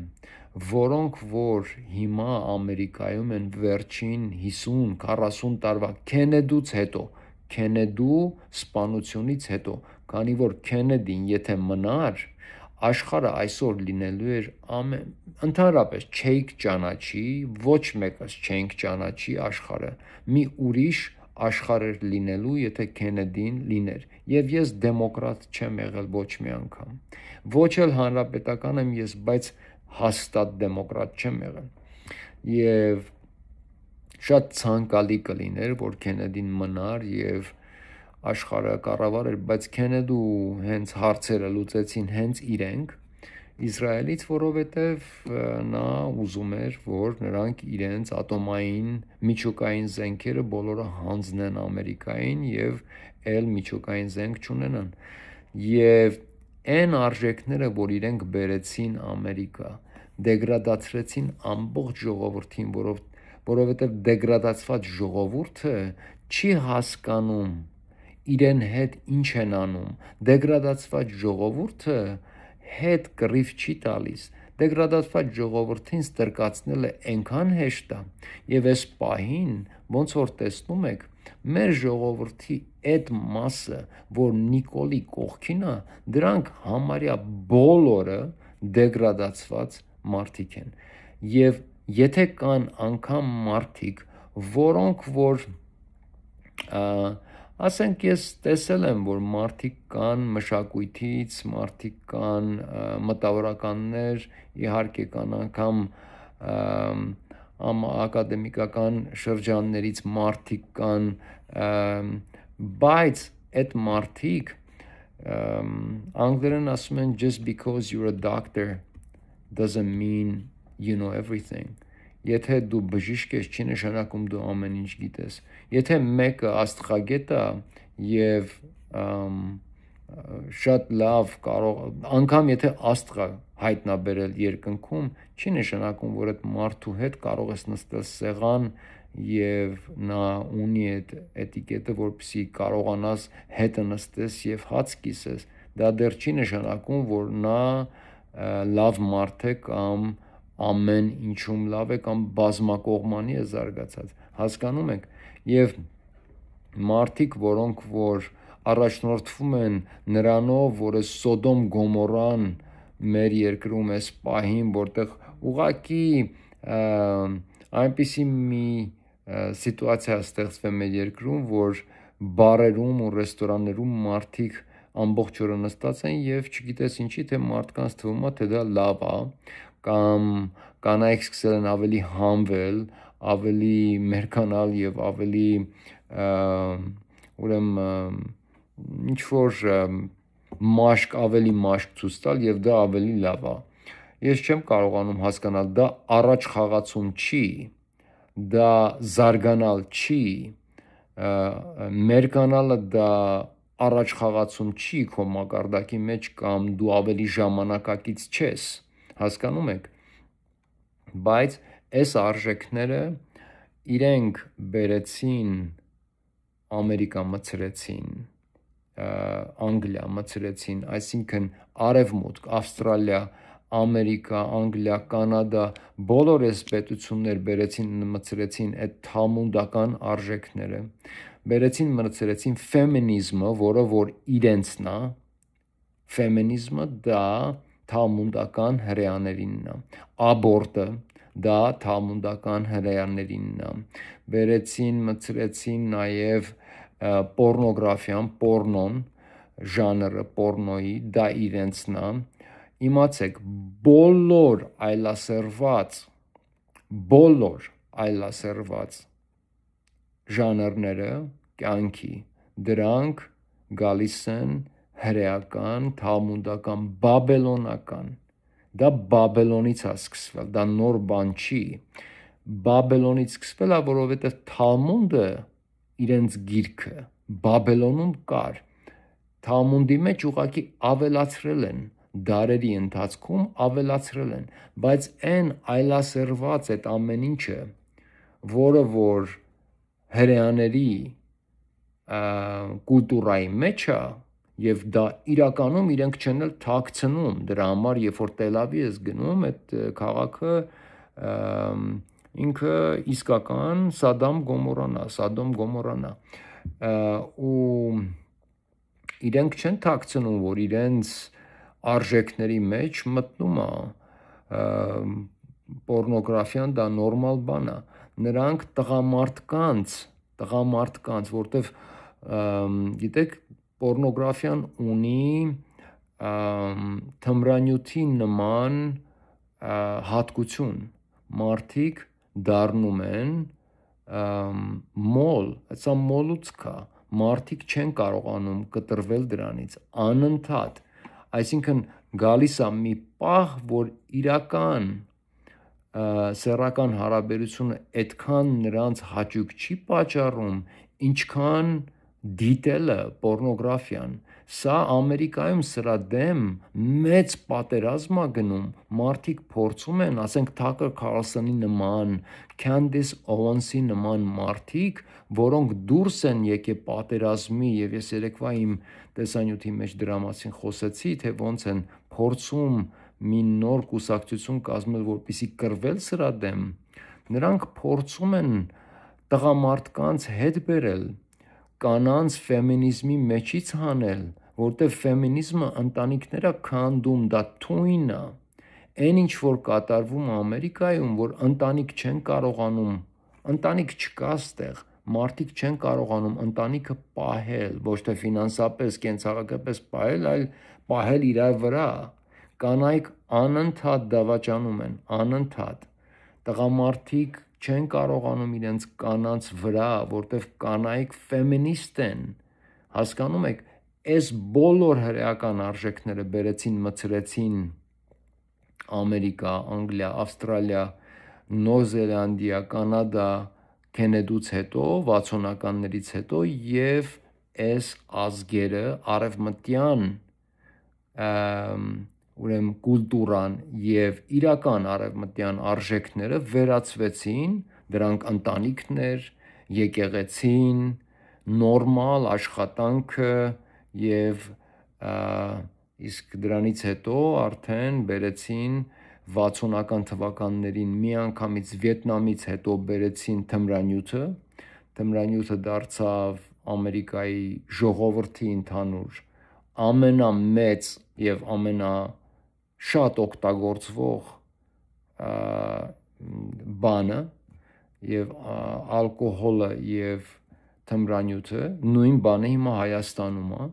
որոնք որ հիմա Ամերիկայում են վերջին 50-40 տարվա Քենեդու սպանությունից հետո, քանի որ Քենեդին եթե մնար, աշխարհը այսօր լինելու էր ընդհանրապես չէիք ճանաչի, ոչ մեկս չենք ճանաչի աշխարհը, մի ուրիշ աշխարհ էր լինելու, եթե Քենեդին լիներ։ Եվ ես դեմոկրատ չեմ եղել ոչ մի անգամ։ Ոչ էլ հանրապետական եմ ես, բայց հաստատ դեմոկրատ չեմ եղել։ Եվ շատ ցանկալի կլիներ, որ Քենեդին մնար եւ աշխարհը կառավարեր, բայց Քենեդու հենց հարցերը լուծեցին հենց իրենք Իսրայելից, որովհետև նա ուզում էր, որ նրանք իրենց ատոմային միջուկային զենքերը բոլորը հանձնեն Ամերիկային եւ այլ միջուկային զենք չունենան։ Եվ այն արժեքները, որ իրենք բերեցին Ամերիկա, դեգրադացրեցին ամբողջ ժողովրդին, որովհետև դեգրադացված ժողովուրդը չի հասկանում իրեն հետ ինչ են անում։ Դեգրադացված ժողովուրդը հետ կռիվ չի տալիս։ Դեգրադացված ժողովրդին ստրկացնելը այնքան հեշտ է, եւ այս պահին ոնց որ տեսնում եք, մեր ժողովրդի այդ մասը, որ Նիկոլի կողքին է, դրանք համարյա բոլորը դեգրադացված մարդիկ են։ Եվ եթե կան անգամ մարդիկ, որոնք որ ասենք ես տեսել եմ, որ մարդիկ կան մշակույթից, մարդիկ կան մտավորականներ, իհարկե կան անգամ ակադեմիկական շրջաններից մարդիկ կան, բայց այդ մարդիկ անգլերեն ասում են just because you're a doctor doesn't mean you know everything. Եթե դու բժիշկ ես, չի նշանակում դու ամեն ինչ գիտես։ Եթե մեկը աստղագետ է եւ շատ լավ կարող, անգամ եթե աստղը հայտնաբերել երկնքում, չի նշանակում, որ այդ մարդու հետ կարող ես նստել սեղան եւ նա ունի այդ էտիկետը, որպեսզի կարողանաս հետը նստես եւ հաց կիսես։ Դա դեռ չի նշանակում, որ նա լավ մարդ է կամ ամեն ինչում լավ է կամ բազմակողմանի է զարգացած, հասկանում եք։ Եվ մարդիկ, որոնք որ առաջնորդվում են նրանով, որ Սոդոմ Գոմորան մեր երկրում էս պահին, որտեղ ուղակի այնպիսի մի սիտուացիա ստեղծվել մեր երկրում, որ բարերում ու ռեստորաններում մարդիկ ամբողջ օրը նստած են եւ չգիտես ինչի, թե մարդկանց թվում է, թե դա լավ է, կամ կանայք սկսել են ավելի հանվել, ավելի մերկանալ եւ ավելի ուրեմն ինչ որ մաշկ, ավելի մաշկ ցույց տալ եւ դա ավելի լավ է։ Ես չեմ կարողանում հասկանալ, դա առաջ խաղացում չի, դա զարգանալ չի, մերկանալը դա առաջ խաղացում չի քո մակարդակի մեջ կամ դու ավելի ժամանակակից չես, հասկանում եք։ Բայց այս արժեքները իրենք բերեցին Ամերիկա մցրեցին, Անգլիա մցրեցին, այսինքն Արևմուտք, Ավստրալիա, Ամերիկա, Անգլիա, Կանադա, բոլոր այս պետություններ բերեցին մցրեցին այդ թալմուդական արժեքները, բերեցին մցրեցին ֆեմինիզմը, որը որ իրենցն է, ֆեմինիզմը դա թալմուդական հրեաներինն է, աբորտը դա թալմուդական հրեաներինն է, բերեցին մցրեցին նաև պորնոգրաֆիան, պորնոն, ժանրը պորնոյի, դա իրենցն է, իմացեք, բոլոր այլասերված ժանրները կյանքի, դրանք գալիս են հրեական, թալմուդական, բաբելոնական, դա Բաբելոնից է սկսվել, դա նոր բան չի, Բաբելոնից սկսվել է, որովհետև Թալմուդը իրենց գիրքը Բաբելոնում կար, Թալմուդի մեջ ուղղակի ավելացրել են, դարերի ընթացքում ավելացրել են, բայց այն այլասերված այդ ամեն ինչը, որը որ հրեաների կուլտուրայի մեջ է, եւ դա իրականում իրենք չեն էլ թաքցնում, դրա համար երբ որ Տել Ավիվ ես գնում, այդ քաղաքը ինքը իսկական Սադամ Գոմորանա, ու իրենք չեն թաքցնում, որ իրենց արժեքների մեջ մտնում է պորնոգրաֆիան, դա նորմալ բան է, նրանք տղամարդկանց, որտեվ գիտեք, պորնոգրաֆիան ունի թմրանյութի նման հատկություն, մարդիկ դառնում են մոլ, սա մոլուցք է, մարդիկ չեն կարողանում կտրվել դրանից անընդհատ, այսինքն գալիս է մի պահ, որ իրական սեռական հարաբերությունը այդքան նրանց հաճույք չի պատճառում, ինչքան դիտելը պորնոգրաֆիան, սա Ամերիկայում սրա դեմ մեծ պատերազմ է գնում, մարդիկ փորձում են, ասենք Թաքեր Քարլսոնի նման, Քանդիս Օվենսի նման մարդիկ, որոնք դուրս են եկել պատերազմի, եւ ես երեկվա իմ տեսանյութի մեջ դրա մասին խոսեցի, թե ոնց են փորձում մի նոր կուսակցություն կազմել, որպեսզի կռվել սրա դեմ, նրանք փորձում են տղամարդկանց հետ բերել, կանանց ֆեմինիզմի մեջից հանել, որտեղ ֆեմինիզմը ընտանիքներ է քանդում, դա թույն է, այն ինչ որ կատարվում է Ամերիկայում, որ ընտանիք չեն կարողանում, ընտանիք չկա ստեղ, մարդիկ չեն կարողանում ընտանիքը պահել, ոչ թե ֆինանսապես, կենցաղակապես պահել, այլ պահել իրար վրա, կանայք անընդհատ դավաճանում են, անընդհատ, տղամարդիկ չեն կարողանում իրենց կանանց վրա, որտև կանայք ֆեմինիստ են, հասկանում եք, այս բոլոր հրեական արժեքները բերեցին, մցրեցին Ամերիկա, Անգլիա, Ավստրալիա, Նոր Զելանդիա, Կանադա, Քենեդուց հետո, 60-ականներից հետո եւ այս ազգերը արևմտյան ուրեմն կուլտուրան եւ իրական արևմտյան արժեքները վերածվեցին, դրանք ընտանիքներ, եկեղեցին, նորմալ աշխատանքը եւ իսկ դրանից հետո արդեն բերեցին 60-ական թվականներին միանգամից Վիետնամից հետո բերեցին թմրանյութը դարձավ Ամերիկայի ժողովրդի ընդհանուր ամենամեծ եւ ամենաշատ օգտագործվող բանը եւ ալկոհոլը եւ թմրանյութը նույն բանը հիմա Հայաստանում է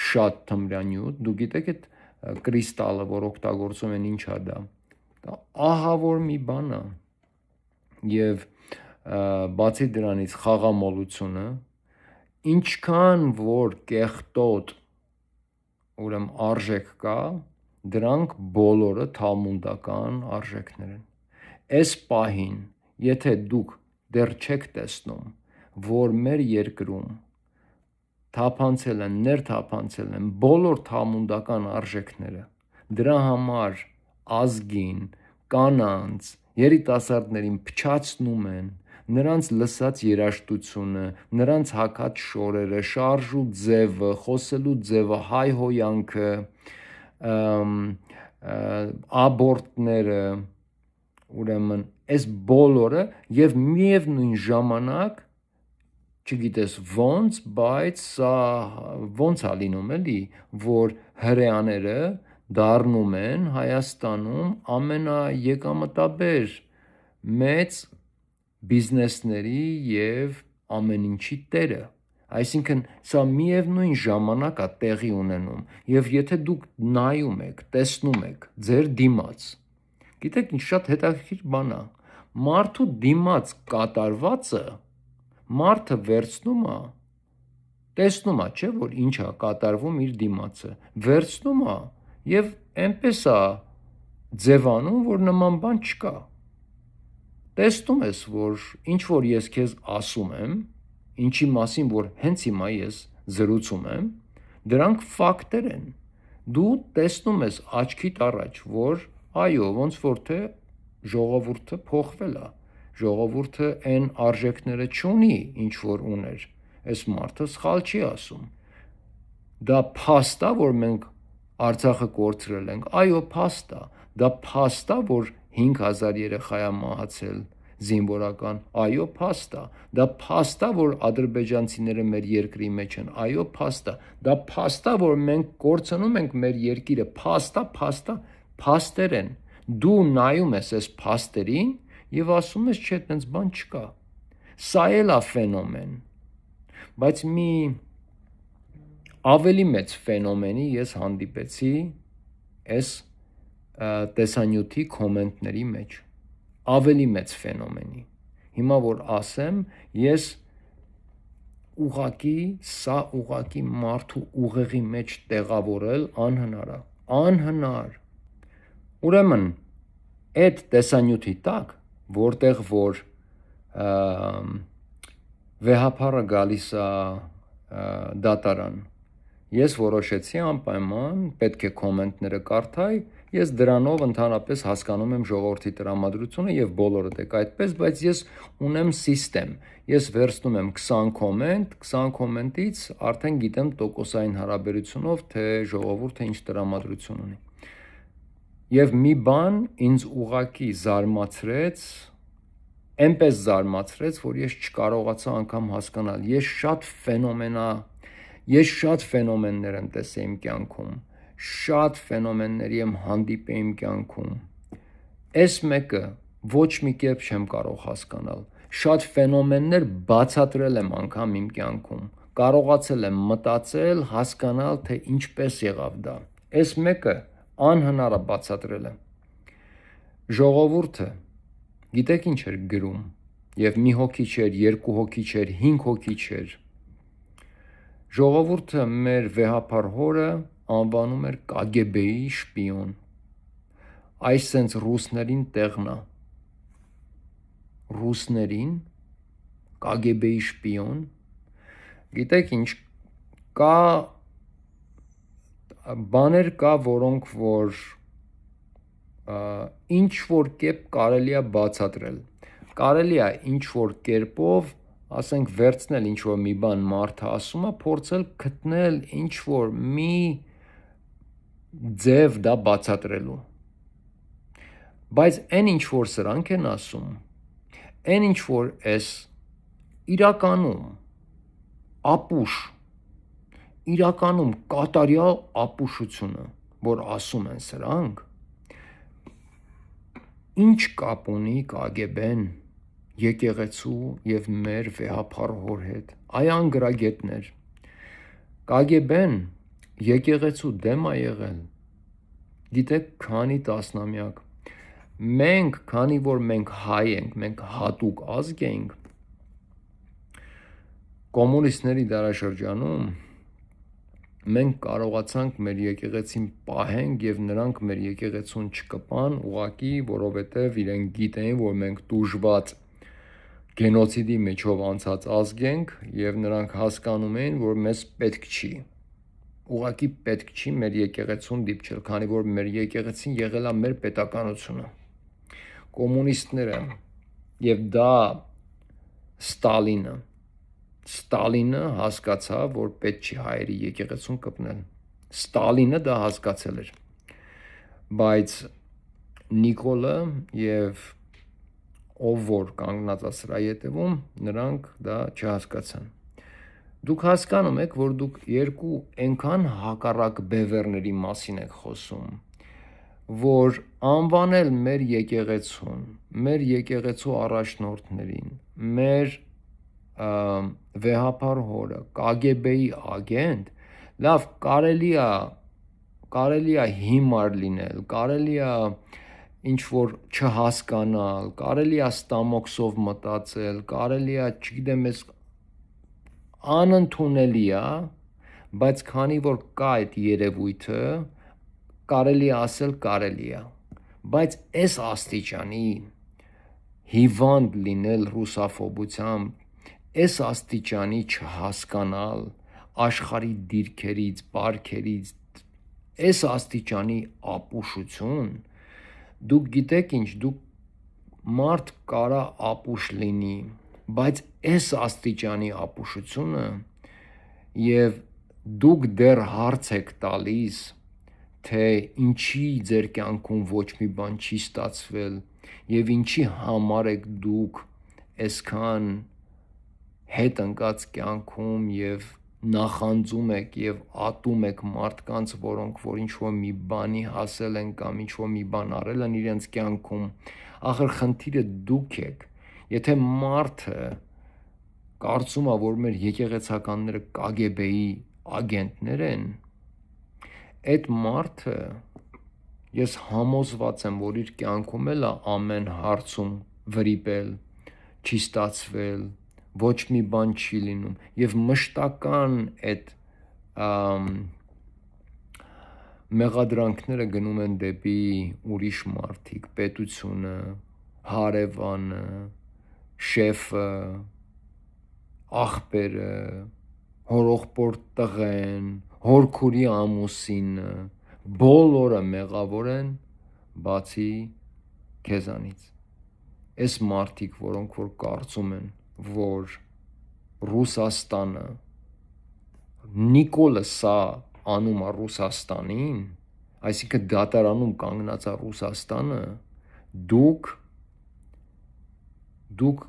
շատ թմրանյութ դուք գիտեք այդ կրիստալը որ օգտագործում են ինչա դա ահավոր մի բան է եւ բացի դրանից խաղամոլությունը ինչքան որ կեղտոտ ուրեմն արժեք կա դրանք բոլորը թալմուդական արժեքներ են այս պահին եթե դուք դեռ չեք տեսնում որ մեր երկրում թափանցել են ներթափանցել են բոլոր թալմուդական արժեքները դրա համար ազգին կանանց երիտասարդներին փչացնում են նրանց լսած երաժշտությունը, նրանց հագած շորերը, շարժու ձևը, խոսելու ձևը, հայհոյանքը, աբորտները, ուրեմն այս բոլորը եւ միևնույն ժամանակ չգիտես ոնց, բայց սա ոնց է լինում էլի, որ հրեաները դառնում են Հայաստանում ամենաեկամտաբեր մեծ բիզնեսների եւ ամեն ինչի տերը այսինքն սա միևնույն ժամանակ է տեղի ունենում եւ եթե դուք նայում եք տեսնում եք ձեր դիմաց գիտեք ինչ շատ հետաքրքիր բան է մարդու դիմաց կատարվածը մարդը վերցնում է տեսնում է չէ որ ինչ է կատարվում իր դիմացը վերցնում է եւ այնպես է ձևանում որ նման բան չկա տեսնում ես, որ ինչ որ ես քեզ ասում եմ, ինչի մասին որ հենց հիմա ես զրուցում եմ, դրանք ֆակտեր են։ Դու տեսնում ես աչքիդ առաջ, որ այո, ոնց որ թե ժողովուրդը փոխվել է։ Ժողովուրդը այն արժեքները չունի, ինչ որ ուներ։ Այս մարդը սխալ չի ասում։ Դա փաստ է, որ մենք Արցախը կորցրել ենք։ Այո, փաստ է։ Դա փաստ է, որ 5000 երեխա է մահացել զինվորական, այո, փաստ է, դա փաստ է, որ ադրբեջանցիները մեր երկրի մեջ են, այո, փաստ է, դա փաստ է, որ մենք կորցնում ենք մեր երկիրը, փաստ է, փաստեր են, դու նայում ես այս փաստերին եւ ասում ես, չէ, այդպես բան չկա, սա էլ է ֆենոմեն, բայց մի ավելի մեծ ֆենոմենի ես հանդիպեցի այս տեսանյութի կոմենտների մեջ, ավելի մեծ ֆենոմենի։ Հիմա որ ասեմ, ես սա ուղղակի մարդու ուղեղի մեջ տեղավորել անհնար է, անհնար։ Ուրեմն այդ տեսանյութի տակ, որտեղ որ վեհապարը գալիս է դատարան, ես որոշեցի անպայման պետք է կոմենտները կարդայի, ես դրանով ընդհանրապես հասկանում եմ ժողովրդի տրամադրությունը եւ բոլորը դեք այդպես, բայց ես ունեմ սիստեմ, ես վերցնում եմ 20 կոմենտ, 20 կոմենտից արդեն գիտեմ տոկոսային հարաբերությունով, թե ժողովուրդը ինչ տրամադրություն ունի։ Եվ մի բան ինձ ուղղակի զարմացրեց, այնպես զարմացրեց, որ ես չկարողացա անգամ հասկանալ, ես շատ ֆենոմեններ եմ տեսել իմ կյանքում, շատ ֆենոմենների եմ հանդիպել իմ կյանքում, այս մեկը ոչ մի կերպ չեմ կարող հասկանալ, շատ ֆենոմեններ բացատրել եմ անգամ իմ կյանքում, կարողացել եմ մտածել, հասկանալ, թե ինչպես եղավ դա, այս մեկը անհնար է բացատրելը։ Ժողովուրդը գիտեք ինչ էր գրում, եւ մի հոգի չէր, երկու հոգի չէր, 5 հոգի չէր։ Ժողովուրդը մեր վեհապար հորը անվանում էր KGB-ի շպիոն։ Այս սենց ռուսներին տեղն է։ Ռուսներին KGB-ի շպիոն։ Գիտեք ինչ, կա բաներ կա, որոնք որ ինչ որ կերպ կարելի է բացատրել։ Կարելի է ինչ որ կերպով, ասենք վերցնել ինչ որ մի բան մարդը ասում է, փորձել գտնել ինչ որ մի ձև դա բացատրելու։ Բայց այն ինչ որ սրանք են ասում, այն ինչ որ էս իրականում ապուշ, իրականում կատարյալ ապուշությունը, որ ասում են սրանք, ինչ կապ ունի KGB-ն եկեղեցու եւ մեր վեհապար հոր հետ, այ անգրագետներ, KGB-ն եկեղեցու դեմ է եղել, գիտեք քանի տասնամյակ, մենք, քանի որ մենք հայ ենք, մենք հատուկ ազգ ենք, կոմունիստների դարաշրջանում մենք կարողացանք մեր եկեղեցին պահենք եւ նրանք մեր եկեղեցուն չկպան ուղակի, որովհետեւ իրենք գիտեն, որ մենք տուժված գենոցիդի միջով անցած ազգ ենք եւ նրանք հասկանում են, որ մեզ պետք չի։ Ուղակի պետք չի մեր եկեղեցուն դիպչել, քանի որ մեր եկեղեցին եղել է մեր պետականությունը։ Կոմունիստները եւ դա Ստալինը հասկացավ, որ պետք չի հայերի եկեղեցուն կպնել։ Ստալինը դա հասկացել էր։ Բայց Նիկոլը եւ ով որ կանգնած է սրա ետևում, նրանք դա չհասկացան։ Դուք հասկանում եք, որ դուք երկու այնքան հակառակ բևեռների մասին եք խոսում, որ անվանել մեր եկեղեցուն, մեր եկեղեցու առաջնորդներին, մեր վեհապար հորը, KGB-ի ագենտ, լավ, կարելի է հիմար լինել, կարելի է ինչ որ չհասկանալ, կարելի է ստամոքսով մտածել, կարելի է, չգիտեմ, ես անընդունելի է, բայց քանի որ կա այդ երևույթը, կարելի է ասել կարելի է, բայց այս աստիճանի հիվանդ լինել ռուսաֆոբությամբ, այս աստիճանի չհասկանալ աշխարհի դիրքերից, բարքերից, այս աստիճանի ապուշություն, դուք գիտեք ինչ, մարդ կարա ապուշ լինի, բայց այս աստիճանի ապուշությունը եւ դուք դեռ հարց եք տալիս, թե ինչի ձեր կյանքում ոչ մի բան չի ստացվել եւ ինչի համար եք դուք այսքան հետ ընկած կյանքում եւ նախանձում եք եւ ատում եք մարդկանց, որոնք որ ինչ որ մի բանի հասել են կամ ինչ որ մի բան արել են իրենց կյանքում, ախր խնդիրը դուք եք, եթե մարդը կարծում է, որ մեր եկեղեցականները KGB-ի ագենտներ են, այդ մարդը ես համոզված եմ, որ իր կյանքում էլ ամեն հարցում վրիպել, չի ստացվել, ոչ մի բան չի լինում եւ մշտական այդ մեղադրանքները գնում են դեպի ուրիշ մարդիկ, պետությունը, հարևանը, շեֆը, աղբերը, հորողբոր տղեն, հորքուրի ամուսինը, բոլորը մեղավոր են, բացի քեզանից։ Այս մարդիկ, որոնք որ կարծում են, որ Ռուսաստանը Նիկոլը սա անում է Ռուսաստանին, այսինքն դատարանում կանգնած է Ռուսաստանը, դուք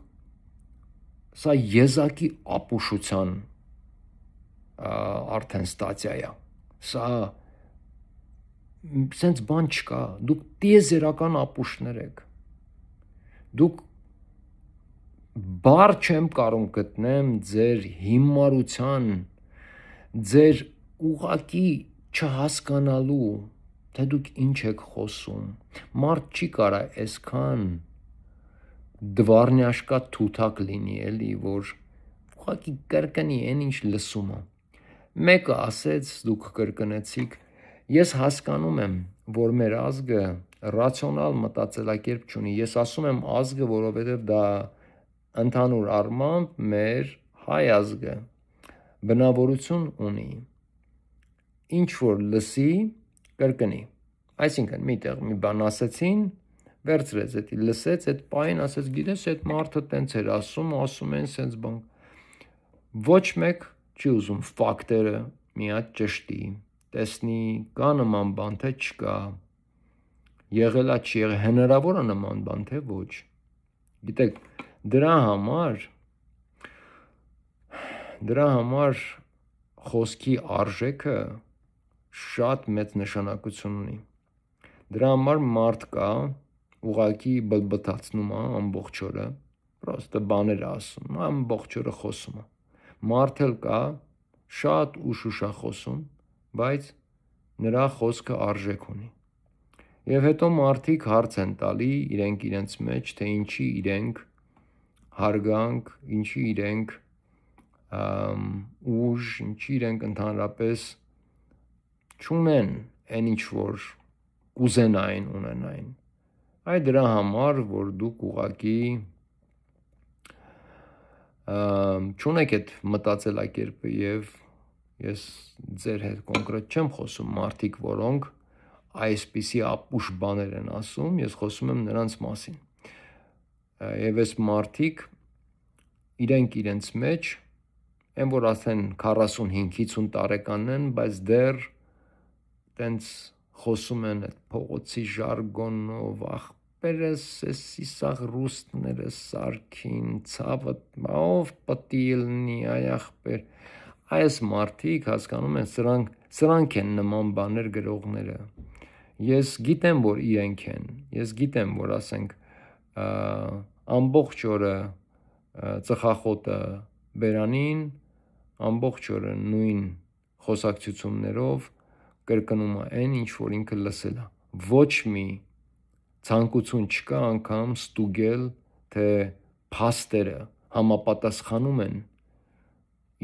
սա եզակի ապուշության արդեն ստացիա է, սա սենց բան չկա, դուք տիեզերական ապուշներ եք, դուք բառ չեմ կարող գտնեմ ձեր հիմարության, ձեր ուղակի չհասկանալու, թե դուք ինչ եք խոսում, մարդ չի կարա այսքան դվարնյաշկա թութակ լինի էլի, որ ուղակի կրկնի այն ինչ լսում է, մեկը ասեց, դուք կրկնեցիք, ես հասկանում եմ, որ մեր ազգը ռացիոնալ մտածելակերպ չունի, ես ասում եմ ազգը, որովհետև դա ընդհանուր առմամբ մեր հայ ազգը բնավորություն ունի, ինչ որ լսի, կրկնի, այսինքն միտեղ մի բան ասեցին, վերցրեց, էդի լսեց, այդ պայն ասեց, գիտես, այդ մարդը տենց էր ասում են սենց բան, ոչ մեկ չի ուզում ֆակտերը մի հատ ճշտի, տեսնի, կա նման բան, թե չկա, եղելա չի եղել, հնարավոր է նման բան, թե ոչ, գիտեք, դրա համար խոսքի արժեքը շատ մեծ նշանակություն ունի, դրա համար մարդ կա, ուղակի բլբթացնում է ամբողջ օրը, պրոստը բաներ ասում, ամբողջ օրը խոսում է, մարդ էլ կա, շատ ուշ է խոսում, բայց նրա խոսքը արժեք ունի, եւ հետո մարդիկ հարց են տալի իրենք իրենց մեջ, թե ինչի իրենք հարգանք, ինչի իրենք ուժ, ինչի իրենք ընդհանրապես չունեն այն ինչ որ կուզենային ունենային, այ դրա համար, որ դուք ուղակի չունեք այդ մտածելակերպը եւ ես ձեր հետ կոնկրետ չեմ խոսում, մարդիկ, որոնք այսպիսի ապուշ բաներ են ասում, ես խոսում եմ նրանց մասին, եւ այս մարդիկ իրենք իրենց մեջ, են որ ասեն 45-50 տարեկան են, բայց դեռ տենց խոսում են այդ փողոցի ժարգոնով, ախպերս, էսի սաղ ռուսները սարքին, ցավը, ով պտի ելնի, այ ախպեր, այս մարդիկ հասկանում են, սրանք են նման բաներ գրողները, ես գիտեմ, որ իրենք են, ես գիտեմ, որ ասենք ամբողջ օրը ծխախոտը բերանին, ամբողջ օրը նույն խոսակցություններով կրկնում է այն, ինչ որ ինքը լսել է, ոչ մի ցանկություն չկա անգամ ստուգել, թե փաստերը համապատասխանում են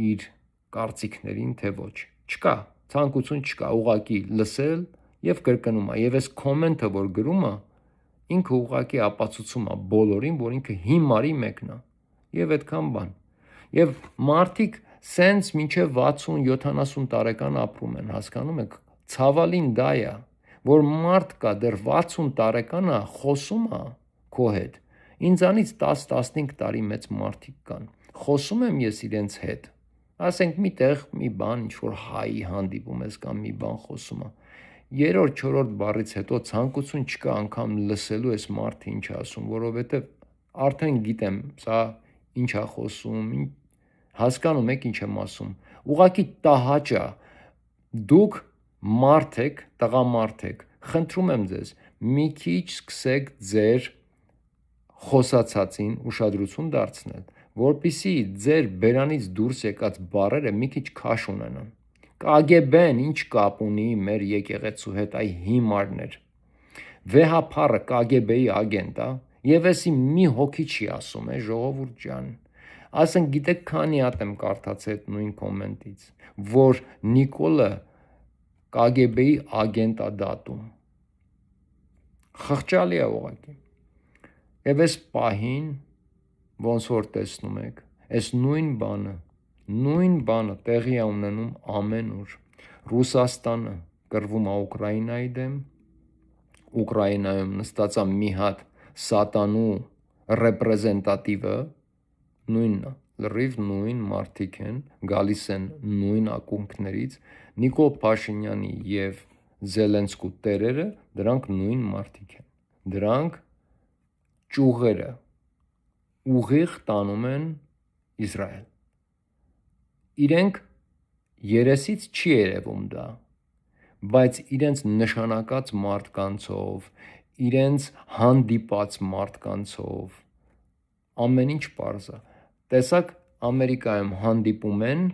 իր կարծիքներին, թե ոչ, չկա, ցանկություն չկա, ուղակի լսել եւ կրկնում է, եւ այս կոմենտը, որ գրում է, ինքը ուղակի ապացուցում է բոլորին, որ ինքը հիմարի մեկն է, եւ այդքան բան, եւ մարդիկ սենց մինչև 60-70 տարեկան ապրում են, հասկանում եք, ցավալին դա է, որ մարդ կա դեռ 60 տարեկան է, խոսում է քո հետ, ինձանից 10-15 տարի մեծ մարդիկ կան, խոսում եմ ես իրենց հետ, ասենք միտեղ մի բան, ինչ որ հայի հանդիպում ես կամ մի բան խոսում է, 3-4 բառից հետո ցանկություն չկա անգամ լսելու այս մարդը ինչ է ասում, որովհետև արդեն գիտեմ, սա ինչ է խոսում, հասկանում եք ինչ եմ ասում, ուղղակի տհաճ է, դուք մարդ եք, տղամարդ եք, խնդրում եմ ձեզ, մի քիչ սկսեք ձեր խոսացածին ուշադրություն դարձնել, որպիսի ձեր բերանից դուրս եկած բառերը մի քիչ քաշ ունենան։ KGB-ն ինչ կապ ունի մեր եկեղեցու հետ, այ հիմարներ։ Վեհափառը KGB-ի ագենտ է, եւ էսի մի հոգի չի ասում է, ժողովուրդ ջան։ Ասենք գիտեք քանի հատ եմ կարդացել այդ նույն կոմենտից, որ Նիկոլը KGB-ի ագենտ է դատում։ Խղճալի է ուղղակի։ Եվ այս պահին, ոնց որ տեսնում եք, այս նույն բանը տեղի է ունենում ամենուր։ Ռուսաստանը կռվում է Ուկրաինայի դեմ, Ուկրաինայում նստած է մի հատ սատանու ռեպրեզենտատիվը, նույնն է, լրիվ նույն մարդիկ են, գալիս են նույն ակունքներից, Նիկոլ Փաշինյանի եւ Զելենսկու տերերը, դրանք նույն մարդիկ են։ Դրանք ճյուղերը ուղիղ տանում են Իսրայել։ Իրենք երեսից չի երևում դա, բայց իրենց նշանակած մարդկանցով, իրենց հանդիպած մարդկանցով ամեն ինչ պարզ է։ Տեսակ Ամերիկայում հանդիպում են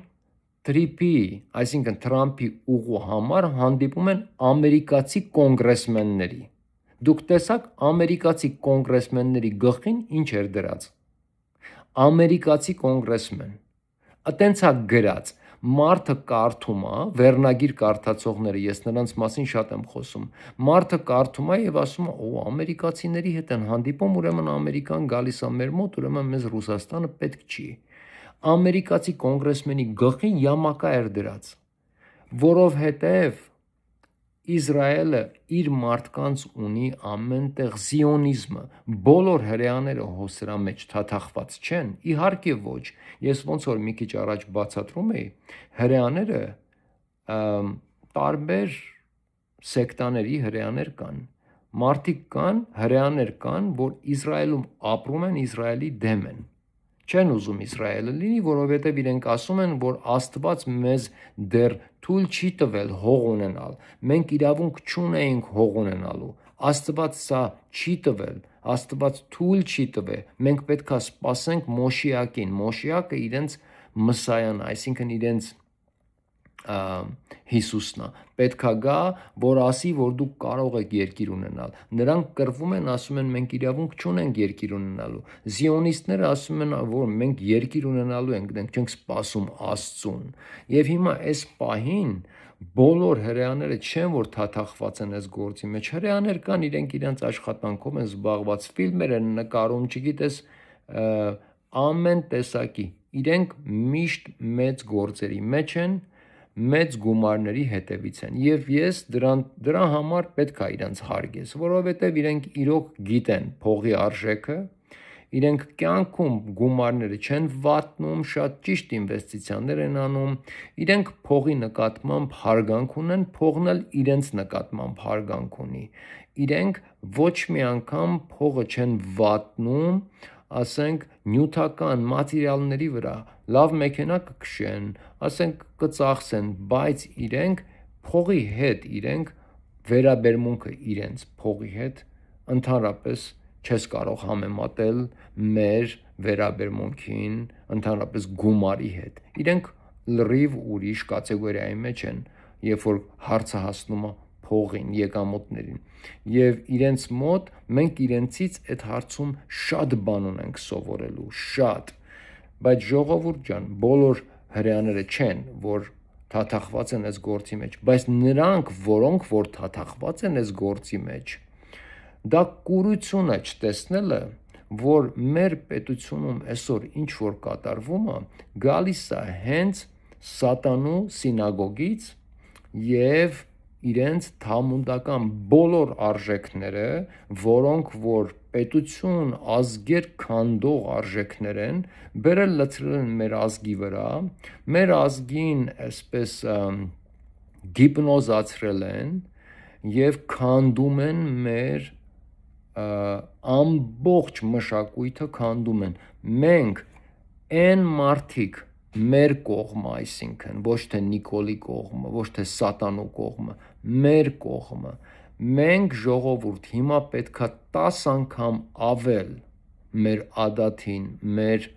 Թրիփի, այսինքն Թրամփի ուղու համար հանդիպում են ամերիկացի կոնգրեսմենների։ Դուք տեսակ ամերիկացի կոնգրեսմենների գլխին ինչ էր դրած։ Ամերիկացի կոնգրեսմեն։ Այտենց է գրած։ Մարդը կարդում է, վերնագիր կարդացողները, ես նրանց մասին շատ եմ խոսում։ Մարդը կարդում է եւ ասում է, «Օ, ամերիկացիների հետ են հանդիպում, ուրեմն Ամերիկան գալիս է մեր մոտ, ուրեմն մեզ Ռուսաստանը պետք չի»։ Ամերիկացի կոնգրեսմենի գլխին յամակա էր դրած, որովհետեւ Իսրայելը իր մարդկանց ունի ամենտեղ զիոնիզմը, բոլոր հրեաները հո սրա մեջ թաթախված չեն, իհարկե ոչ, ես ոնց որ մի քիչ առաջ բացատրում էի, հրեաները տարբեր սեկտաների հրեաներ կան, մարդիկ կան, հրեաներ կան, որ Իսրայելում ապրում են, Իսրայելի դեմ են, չեն ուզում Իսրայելը լինի, որովհետև իրենք ասում են, որ Աստված մեզ դեռ թույլ չի տվել հող ունենալ, մենք իրավունք չունեինք հող ունենալու, Աստված սա չի տվել, Աստված թույլ չի տվել, մենք պետքա սպասենք Մոշիակին, Մոշիակը իրենց Մսայան, այսինքն իրենց Հիսուսն է, պետքա գա, որ ասի, որ դուք կարող եք երկիր ունենալ, նրանք կռվում են, ասում են, մենք իրավունք չունենք երկիր ունենալու, զիոնիստները ասում են, որ մենք երկիր ունենալու ենք, մենք չենք սպասում Աստծուն, եւ հիմա այս պահին բոլոր հրեաները չեն որ թաթախված են այս գործի մեջ, հրեաներ կան, իրենք իրենց աշխատանքով են զբաղված, ֆիլմեր են նկարում, չգիտես, ամեն տեսակի, իրենք միշտ մեծ գործերի մեջ են, մեծ գումարների հետևից են եւ ես դրա համար պետք է իրենց հարգես, որովհետեւ իրենք իրոք գիտեն փողի արժեքը, իրենք կյանքում գումարները չեն վատնում, շատ ճիշտ ինվեստիցիաներ են անում, իրենք փողի նկատմամբ հարգանք ունեն, փողն էլ իրենց նկատմամբ հարգանք ունի, իրենք ոչ մի անգամ փողը չեն վատնում, ասենք նյութական մատերիալների վրա, լավ մեքենա կքշեն, ասենք կծախսեն, բայց իրենք փողի հետ, իրենք վերաբերմունքը իրենց փողի հետ ընդհանրապես չես կարող համեմատել մեր վերաբերմունքին ընդհանրապես գումարի հետ, իրենք լրիվ ուրիշ կատեգորիայի մեջ են, երբ որ հարցը հասնում է փողին, եկամուտներին եւ իրենց մոտ մենք իրենցից այդ հարցում շատ բան ունենք սովորելու, շատ, բայց ժողովուրդ ջան, բոլոր հրեաները չեն, որ թաթախված են այս գործի մեջ, բայց նրանք, որոնք որ թաթախված են այս գործի մեջ, դա կուրություն է չտեսնելը, որ մեր պետությունում այսօր ինչ որ կատարվում է, գալիս է հենց սատանու սինագոգից եւ իրենց թամունդական բոլոր արժեքները, որոնք որ պետություն, ազգեր քանդող արժեքներ են, բերել լցրել են մեր ազգի վրա, մեր ազգին այսպես հիպնոզացրել են եւ քանդում են մեր ամբողջ մշակույթը քանդում են, մենք այն մարդիկ մեր կողմը, այսինքն ոչ թե Նիկոլի կողմը, ոչ թե սատանու կողմը, մեր կողմը, մենք ժողովուրդ հիմա պետքա 10 անգամ ավել մեր ադաթին, մեր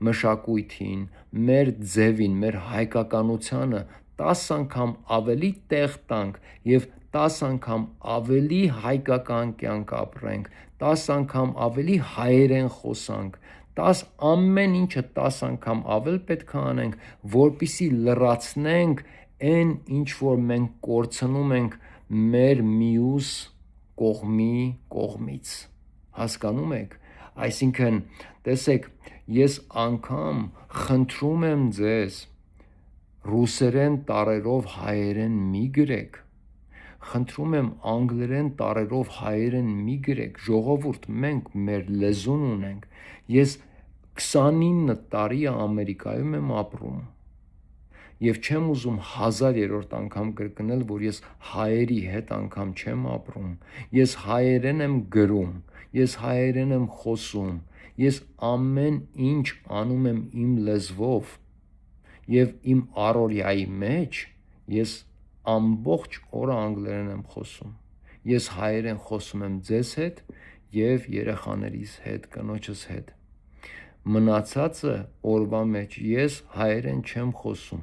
մշակույթին, մեր ձևին, մեր հայկականությանը 10 անգամ ավելի տեղ տանք եւ 10 անգամ ավելի հայկական կյանք ապրենք, 10 անգամ ավելի հայերեն խոսանք, ամեն ինչը 10 անգամ ավել պետք է անենք, որպիսի լրացնենք այն ինչ որ մենք կորցնում ենք մեր մյուս կողմի կողմից, հասկանում եք, այսինքն տեսեք, ես անգամ խնդրում եմ ձեզ ռուսերեն տառերով հայերեն մի գրեք, խնդրում եմ անգլերեն տառերով հայերեն մի գրեք, ժողովուրդ մենք մեր լեզուն ունենք, ես 29 տարի Ամերիկայում եմ ապրում եւ չեմ ուզում 1000-րդ անգամ կրկնել, որ ես հայերի հետ անգամ չեմ ապրում, ես հայերեն եմ գրում, ես հայերեն եմ խոսում, ես ամեն ինչ անում եմ իմ լեզվով եւ իմ առօրյայի մեջ ես ամբողջ օրը անգլերեն եմ խոսում, ես հայերեն խոսում եմ ձեզ հետ եւ երեխաներիս հետ, կնոջս հետ, մնացածը օրվա մեջ ես հայերեն չեմ խոսում,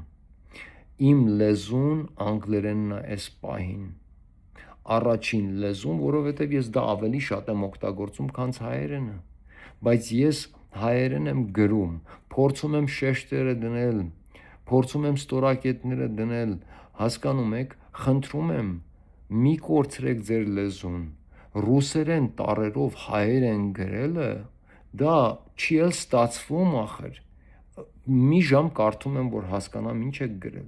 իմ լեզուն անգլերենն է այս պահին, առաջին լեզուն, որովհետև ես դա ավելի շատ եմ օգտագործում, քան հայերենը, բայց ես հայերեն եմ գրում, փորձում եմ շեշտերը դնել, փորձում եմ ստորակետները դնել, հասկանում եք, խնդրում եմ, մի կորցրեք ձեր լեզուն, ռուսերեն տառերով հայերեն գրելը, դա չի էլ ստացվում ախր, մի ժամ կարդում եմ, որ հասկանամ ինչ եք գրել,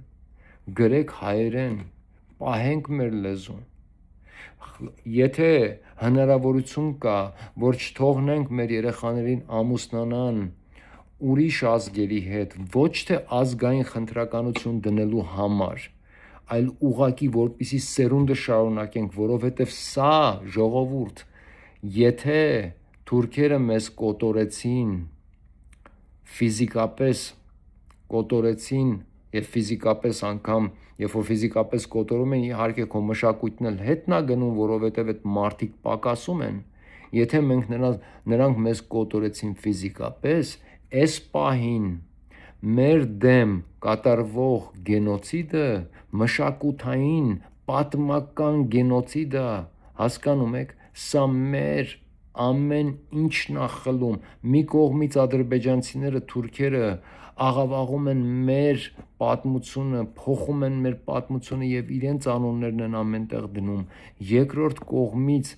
գրեք հայերեն, պահենք մեր լեզուն, եթե հնարավորություն կա, որ չթողնենք մեր երեխաներին ամուսնանան ուրիշ ազգերի հետ, ոչ թե ազգային խնդրականություն դնելու համար, այլ ուղղակի որպեսզի սերունդը շարունակենք, որովհետև սա ժողովուրդ, եթե թուրքերը մեզ կոտորեցին, ֆիզիկապես կոտորեցին եւ ֆիզիկապես անգամ, երբ որ ֆիզիկապես կոտորում են, իհարկե քո մշակույթն էլ հետն է գնում, որովհետև այդ մարդիկ պակասում են, եթե մենք նրանք մեզ կոտորեցին ֆիզիկապես, այս պահին մեր դեմ կատարվող գենոցիդը մշակութային, պատմական գենոցիդ է, հասկանում եք, սա մեր ամեն ինչն է խլում, մի կողմից ադրբեջանցիները, թուրքերը աղավաղում են մեր պատմությունը, փոխում են մեր պատմությունը եւ իրենց անուններն են ամենտեղ դնում, երկրորդ կողմից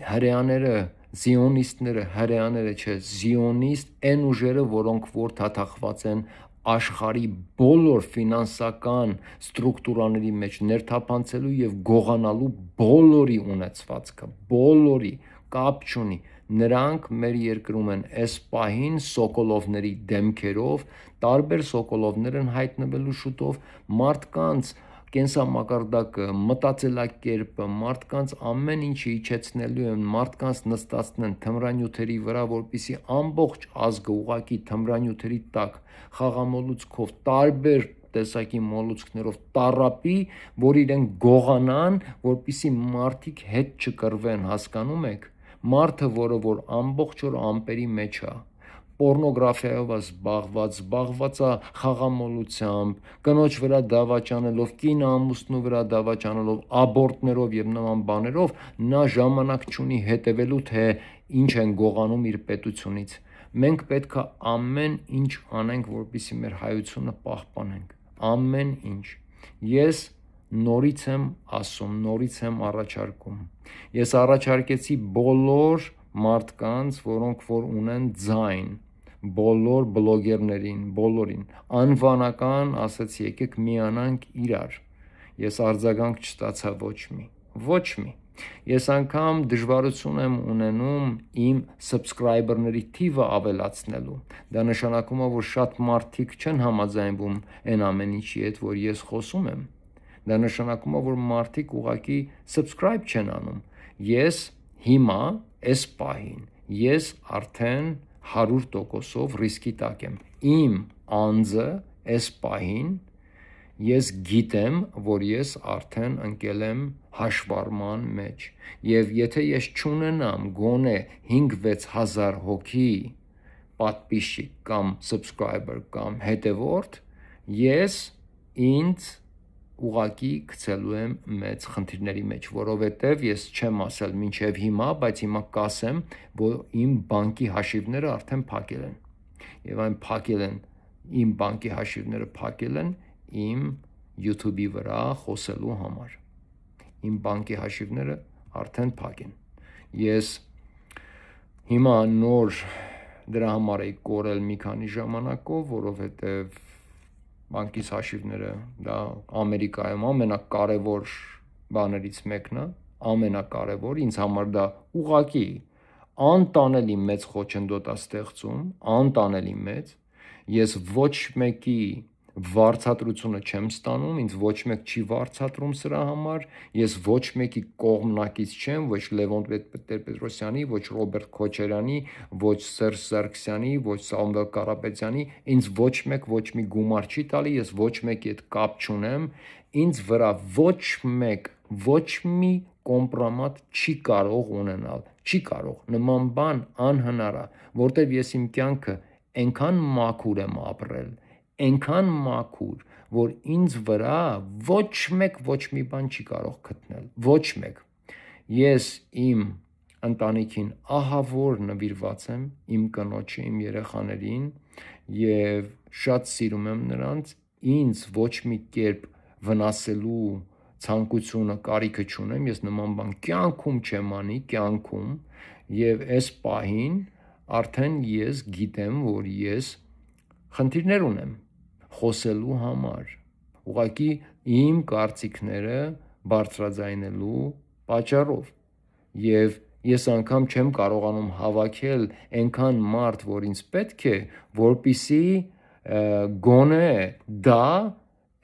հրեաները, զիոնիստները, հրեաները չէ, զիոնիստ այն ուժերը, որոնք որ թաթախված են աշխարհի բոլոր ֆինանսական ստրուկտուրաների մեջ ներթափանցելու եւ գողանալու բոլորի ունեցվածքը, բոլորի կապ չունի, նրանք մեր երկրում են այս պահին սոկոլովների դեմքերով, տարբեր սոկոլովներ են հայտնվելու շուտով, մարդկանց կենսամակարդակը, մտածելակերպը, մարդկանց ամեն ինչը իջեցնելու են, մարդկանց նստացնեն թմրանյութերի վրա, որպեսզի ամբողջ ազգը ուղակի թմրանյութերի տակ խաղամոլուցքով տարբեր տեսակի մոլուցքներով տառապի, որ իրենք գողանան, որպեսզի մարդիկ հետ չկռվեն, հասկանում եք, մարդը, որը որ ամբողջ օր ամպերի մեջ է, պորնոգրաֆիայով է զբաղված է խաղամոլությամբ, կնոջ վրա դավաճանելով, կինը ամուսնու վրա դավաճանելով, աբորտներով եւ նման բաներով, նա ժամանակ չունի հետևելու, թե ինչ են գողանում իր պետությունից, մենք պետք է ամեն ինչ անենք, որպեսզի մեր հայությունը պահպանենք, ամեն ինչ, ես նորից եմ ասում, նորից եմ առաջարկում, ես առաջարկեցի բոլոր մարդկանց, որոնք որ ունեն ձայն, բոլոր բլոգերներին, բոլորին, անվանական ասացի, եկեք միանանք իրար, ես արձագանք չստացա ոչ մի, ես անգամ դժվարություն եմ ունենում իմ subscriber-ների թիվը ավելացնելու, դա նշանակում է, որ շատ մարդիկ չեն համաձայնվում այն ամեն ինչի հետ, որ ես խոսում եմ, դա նշանակում է, որ մարդիկ ուղղակի subscribe չեն անում, ես հիմա, այս պահին, ես արդեն 100%-ով ռիսկի տակ եմ, իմ անձը այս պահին, ես գիտեմ, որ ես արդեն ընկել եմ հաշվառման մեջ, եւ եթե ես չունենամ գոնե 5-6 հազար հոգի պատպիսչիկ կամ subscriber կամ հետևորդ, ես ինձ ուղակի գցելու եմ մեծ խնդիրների մեջ, որովհետև ես չեմ ասել մինչև հիմա, բայց հիմա կասեմ, որ իմ բանկի հաշիվները արդեն փակել են։ Եվ այն փակել են, իմ բանկի հաշիվները փակել են իմ YouTube-ի վրա խոսելու համար։ Իմ բանկի հաշիվները արդեն փակ են։ Ես հիմա նոր դրա համար էի կորել մի քանի ժամանակով, որովհետև բանկիս հաշիվները դա Ամերիկայում ամենակարևոր բաներից մեկն է, ամենակարևոր, ինձ համար դա ուղղակի անտանելի մեծ խոչընդոտ է ստեղծում, անտանելի մեծ, ես ոչ մեկի վարձատրությունը չեմ ստանում, ինձ ոչ մեկ չի վարձատրում սրա համար, ես ոչ մեկի կողմնակից չեմ, ոչ Լևոն Տեր-Պետրոսյանի, ոչ Ռոբերտ Քոչարյանի, ոչ Սերժ Սարգսյանի, ոչ Սամվել Կարապետյանի, ինձ ոչ մեկ ոչ մի գումար չի տալի, ես ոչ մեկի հետ կապ չունեմ, ինձ վրա ոչ մեկ ոչ մի կոմպրոմատ չի կարող ունենալ, չի կարող, նման բան անհնար է, որտեվ ես իմ կյանքը այնքան մաքուր եմ ապրել, այնքան մաքուր, որ ինձ վրա ոչ մեկ ոչ մի բան չի կարող գտնել, ոչ մեկ։ Ես իմ ընտանիքին ահավոր նվիրված եմ, իմ կնոջը, իմ երեխաներին եւ շատ սիրում եմ նրանց, ինձ ոչ մի կերպ վնասելու ցանկությունը, կարիքը չունեմ, ես նման բան կյանքում չեմ անի, կյանքում, եւ այս պահին արդեն ես գիտեմ, որ ես խնդիրներ ունեմ խոսելու համար, ուղղակի իմ կարծիքները բարձրաձայնելու պատճառով, եւ ես անգամ չեմ կարողանում հավաքել այնքան մարդ, որ ինձ պետք է, որպիսի գոնե դա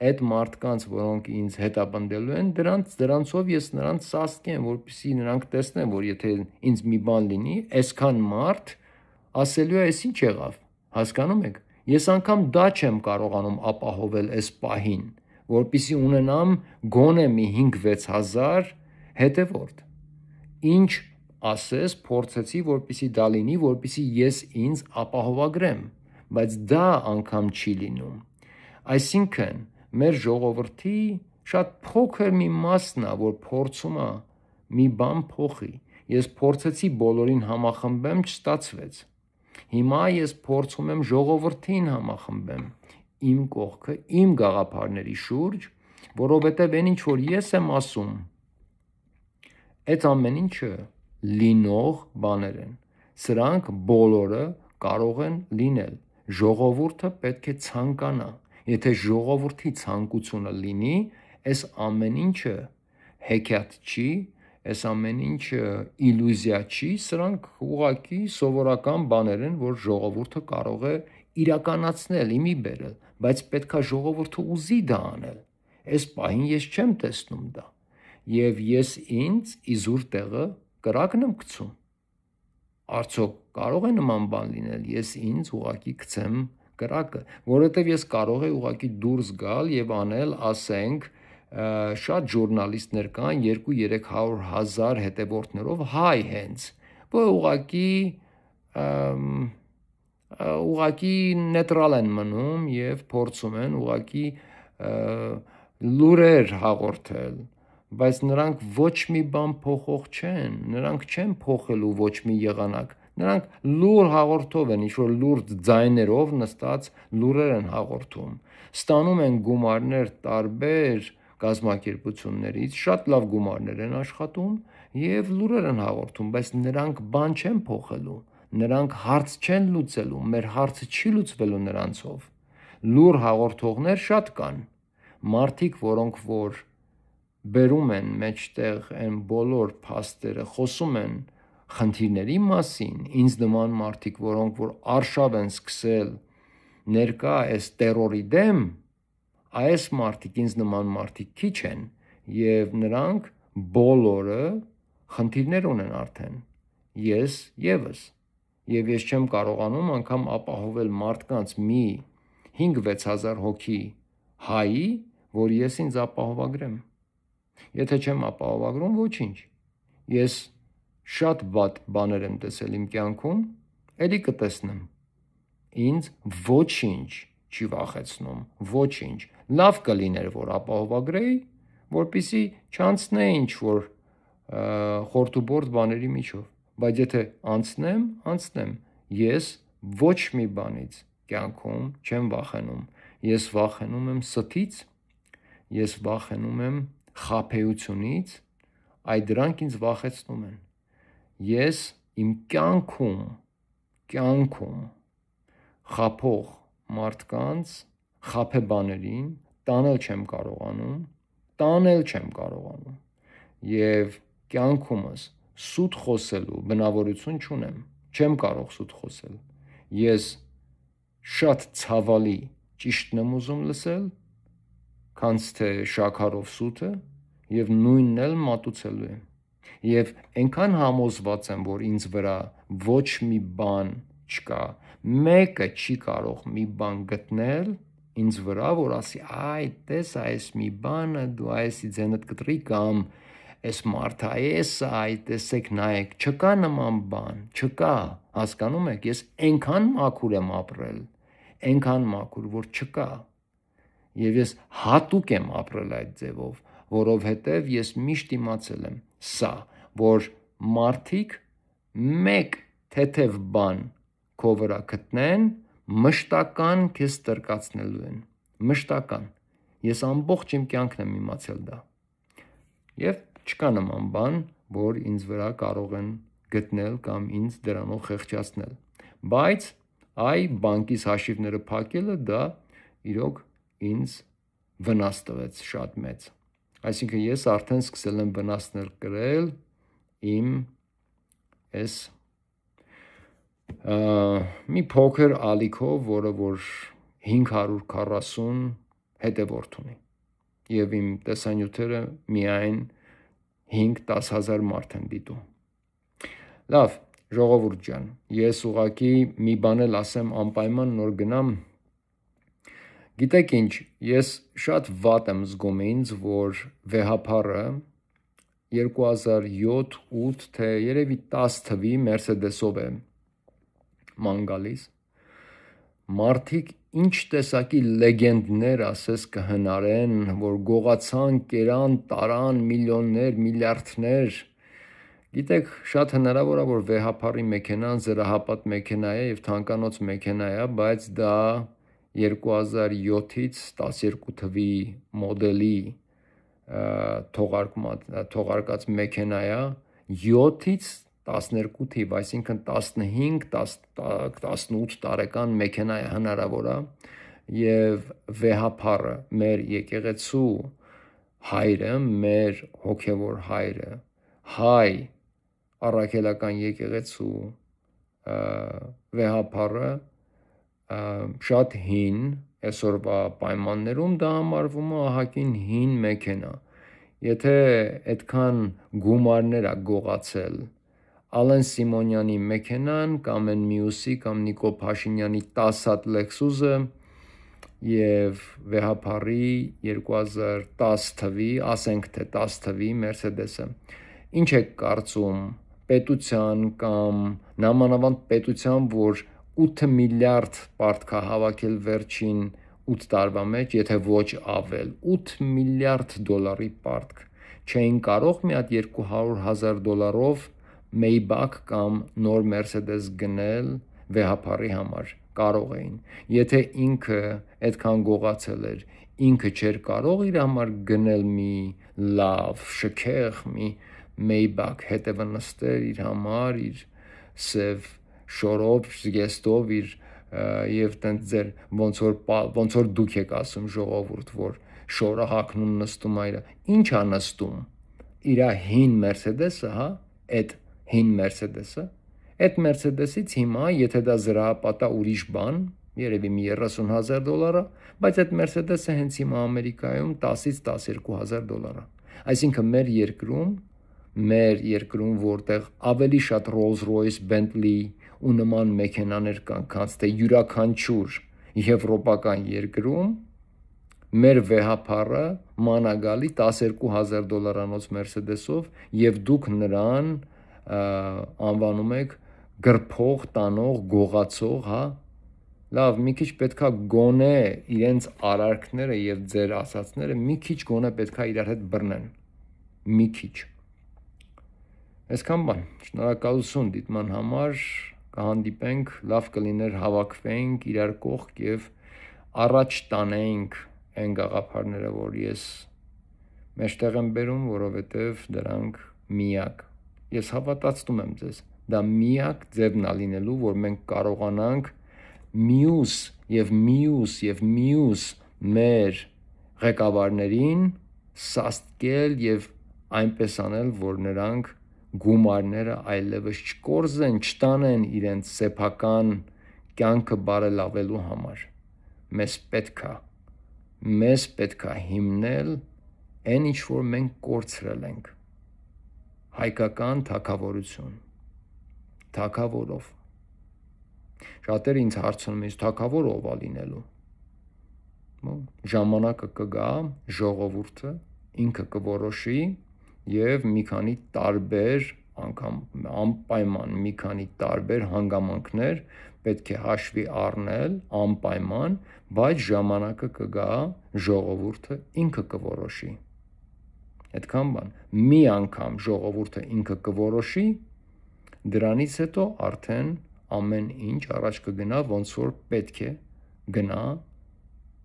այդ մարդկանց, որոնք ինձ հետապնդելու են, դրանցով ես նրանց սաստկեմ, որպիսի նրանք տեսնեն, որ եթե ինձ մի բան լինի, այսքան մարդ ասելու է, այս ինչ եղավ, հասկանում եք։ Ես անգամ դա չեմ կարողանում ապահովել այս պահին, որպիսի ունենամ գոնե մի 5-6 հազար հետևորդ։ Ինչ ասես, փորձեցի, որպիսի դա լինի, որպիսի ես ինձ ապահովագրեմ, բայց դա անգամ չի լինում։ Այսինքն, մեր ժողովրդի շատ փոքր մի մասն է, որ փորձում է մի բան փոխի։ Ես փորձեցի բոլորին համախմբեմ, չստացվեց։ Հիմա ես փորձում եմ ժողովրդին համախմբեմ իմ կողքը, իմ գաղափարների շուրջ, որովհետև այն ինչ որ ես եմ ասում, այդ ամեն ինչը լինող բաներ են։ Սրանք բոլորը կարող են լինել։ Ժողովուրդը պետք է ցանկանա։ Եթե ժողովրդի ցանկությունը լինի, այս ամեն ինչը հեքիաթ չի, այս ամեն ինչը իլյուզիա չի, սրանք ուղղակի սովորական բաներ են, որ ժողովուրդը կարող է իրականացնել, իմի բերել, բայց պետքա ժողովուրդը ուզի դա անել։ Այս պահին ես չեմ տեսնում դա։ Եվ ես ինձ իզուր տեղը կրակն եմ գցում։ Արդյոք կարող է նման բան լինել, ես ինձ ուղղակի գցեմ կրակը, որովհետև ես կարող եմ ուղղակի դուրս գալ եւ անել, ասենք, շատ ժուրնալիստներ կան 200-300 հազար հետևորդներով հայ հենց, որ ուղղակի նեյտրալ են մնում եւ փորձում են ուղղակի լուրեր հաղորդել, բայց նրանք ոչ մի բան փոխող չեն, նրանք չեն փոխելու ոչ մի եղանակ, նրանք լուր հաղորդով են, ինչ-որ լուրջ ձայներով նստած լուրեր են հաղորդում, ստանում են գումարներ տարբեր կազմակերպություններից, շատ լավ գումարներ են աշխատում եւ լուրեր են հաղորդում, բայց նրանք բան չեն փոխելու, նրանք հարց չեն լուծելու, մեր հարցը չի լուծվելու նրանցով։ Լուր հաղորդողներ շատ կան, մարդիկ, որոնք որ բերում են մեջտեղ այն բոլոր փաստերը, խոսում են խնդիրների մասին, ինձ նման մարդիկ, որոնք որ արշավ են սկսել ներկա այս տերորի դեմ, այս մարդիկ, ինձ նման մարդիկ քիչ են, եւ նրանք բոլորը խնդիրներ ունեն արդեն, ես եւս, եւ ես չեմ կարողանում անգամ ապահովել մարդկանց մի 5-6 հազար հոգի հայի, որ ես ինձ ապահովագրեմ։ Եթե չեմ ապահովագրում, ոչինչ։ Ես շատ վատ բաներ եմ տեսել իմ կյանքում, էլի կտեսնեմ։ ինձ ոչինչ չի վախեցնում, ոչինչ, լավ կլիներ, որ ապահովագրեի, որպեսզի չանցնեի ինչ-որ խորտուբորտ բաների միջով, բայց եթե անցնեմ, ես ոչ մի բանից կյանքում չեմ վախենում, ես վախենում եմ ստից, ես վախենում եմ խաբեությունից, այդ դրանք ինձ վախեցնում են, ես իմ կյանքում խաբող մարդկանց, խաբեբաներին տանել չեմ կարողանում և կյանքումս սուտ խոսելու բնավորություն չունեմ, չեմ կարող սուտ խոսել, ես շատ ցավալի ճիշտն եմ ուզում լսել, քանց թե շաքարով սուտը և նույնն էլ մատուցելու եմ և այնքան համոզված եմ, որ ինձ վրա ոչ մի բան չկա, մեկը չի կարող մի բան գտնել ինձ վրա, որ ասի այ տես այս մի բանը դու այսի ձենդ կտրի կամ այս մարդը այս այ տեսեք նայեք, չկա նման բան, չկա, հասկանում եք, ես այնքան մաքուր եմ ապրել, այնքան մաքուր, որ չկա և ես հատուկ եմ ապրել այդ ձևով, որովհետև ես միշտ իմացել եմ սա, որ մարդիկ մեկ թեթև բան քո վրա գտնեն, մշտական քեզ ստրկացնելու են, մշտական, ես ամբողջ իմ կյանքն եմ իմացել դա և չկա նման բան, որ ինձ վրա կարող են գտնել կամ ինձ դրանով խեղճացնել, բայց այ բանկիս հաշիվները փակելը դա իրոք ինձ վնաս տվեց շատ մեծ, այսինքն ես արդեն սկսել եմ վնասներ կրել իմ այս մի փոքր ալիքով, որը որ 540 հետևորդ ունի և իմ տեսանյութերը միայն 5-10 հազար մարդ են դիտում, լավ, ժողովուրդ ջան, ես ուղղակի մի բան էլ ասեմ անպայման նոր գնամ, գիտեք ինչ, ես շատ վատ եմ զգում ինձ, որ վեհափառը 2007-8 թե երևի 10 թվի Mercedes-ով է ման գալիս, մարդիկ ինչ տեսակի լեգենդներ ասես կհնարեն, որ գողացան, կերան, տարան, միլիոններ, միլիարդներ, գիտեք, շատ հնարավոր է, որ վեհափառի մեքենան զրահապատ մեքենա է և թանկանոց մեքենա է, բայց դա 2007-ից 12 թվի մոդելի թողարկած մեքենա է, 7-ից 12 թիվ, այսինքն 15-18 տարեկան մեքենա է հնարավոր է և վեհափառը, մեր եկեղեցու հայրը, մեր հոգևոր հայրը, հայ առաքելական եկեղեցու վեհափառը շատ հին, այսօրվա պայմաններում դա համարվում է ահագին հին մեքենա, եթե այդքան գումարներ է գողացել Ալեն Սիմոնյանի մեքենան կամ են մյուսի կամ Նիկոլ Փաշինյանի 10 հատ Lexus-ը և վեհափառի 2010 թվի, ասենք թե 10 թվի Mercedes-ը, ինչ եք կարծում պետության կամ նամանավանդ պետության, որ 8 միլիարդ պարտք է հավաքել վերջին 8 տարվա մեջ, եթե ոչ ավել, 8 միլիարդ դոլարի պարտք, չէին կարող մի հատ $200,000 Maybach կամ նոր Mercedes գնել վեհափառի համար, կարող էին, եթե ինքը այդքան գողացել էր, ինքը չէր կարող իր համար գնել մի լավ, շքեղ, մի Maybach, հետևը նստեր իր համար, իր սև շորով, զգեստով և տենց ձեր ոնց որ դուք եք ասում ժողովուրդ, որ շորը հագնում նստում է, ինչ է նստում, իր հին Mercedes-ը, հա, այդ հին Mercedes-ը, այդ Mercedes-ից հիմա, եթե դա զրահապատ է ուրիշ բան, երևի մի $30,000, բայց այդ Mercedes-ը հենց հիմա Ամերիկայում 10-ից $12,000, այսինքն մեր երկրում, որտեղ ավելի շատ Rolls-Royce, Bentley ու նման մեքենաներ կան, քան թե յուրաքանչյուր եվրոպական երկրում, մեր վեհափառը ման է գալի $12,000 Mercedes-ով և դուք նրան անվանում եք գրփող, տանող, գողացող, հա, լավ, մի քիչ պետքա գոնե իրենց արարքները եւ ձեր ասածները մի քիչ գոնե պետքա իրար հետ բռնեն, մի քիչ։ Այսքան բան, շնորհակալություն դիտման համար, կհանդիպենք, լավ կլիներ հավաքվենք իրար կողք եւ առաջ տանենք այն գաղափարները, որ ես մեջտեղ եմ բերում, որովհետեւ դրանք միակ։ Ես հավատացնում եմ ձեզ, դա միակ ձևն է լինելու, որ մենք կարողանանք մյուս մեր ղեկավարներին սաստկել եւ այնպես անել, որ նրանք գումարները այլևս չկորզեն, չտանեն իրենց սեփական կյանքը բարելավելու համար։ Մեզ պետքա հիմնել այն ինչ որ մենք կորցրել ենք։ Հայկական թագավորություն, թագավորով։ Շատերը ինձ հարցնում են, թագավոր ով է լինելու։ Ժամանակը կգա, ժողովուրդը ինքը կորոշի եւ մի քանի տարբեր անգամ անպայման մի քանի տարբեր հանգամանքներ պետք է հաշվի առնել անպայման, բայց ժամանակը կգա, ժողովուրդը ինքը կորոշի։ Այդքան բան, մի անգամ ժողովուրդը ինքը կորոշի, դրանից հետո արդեն ամեն ինչ առաջ կգնա, ոնց որ պետք է գնա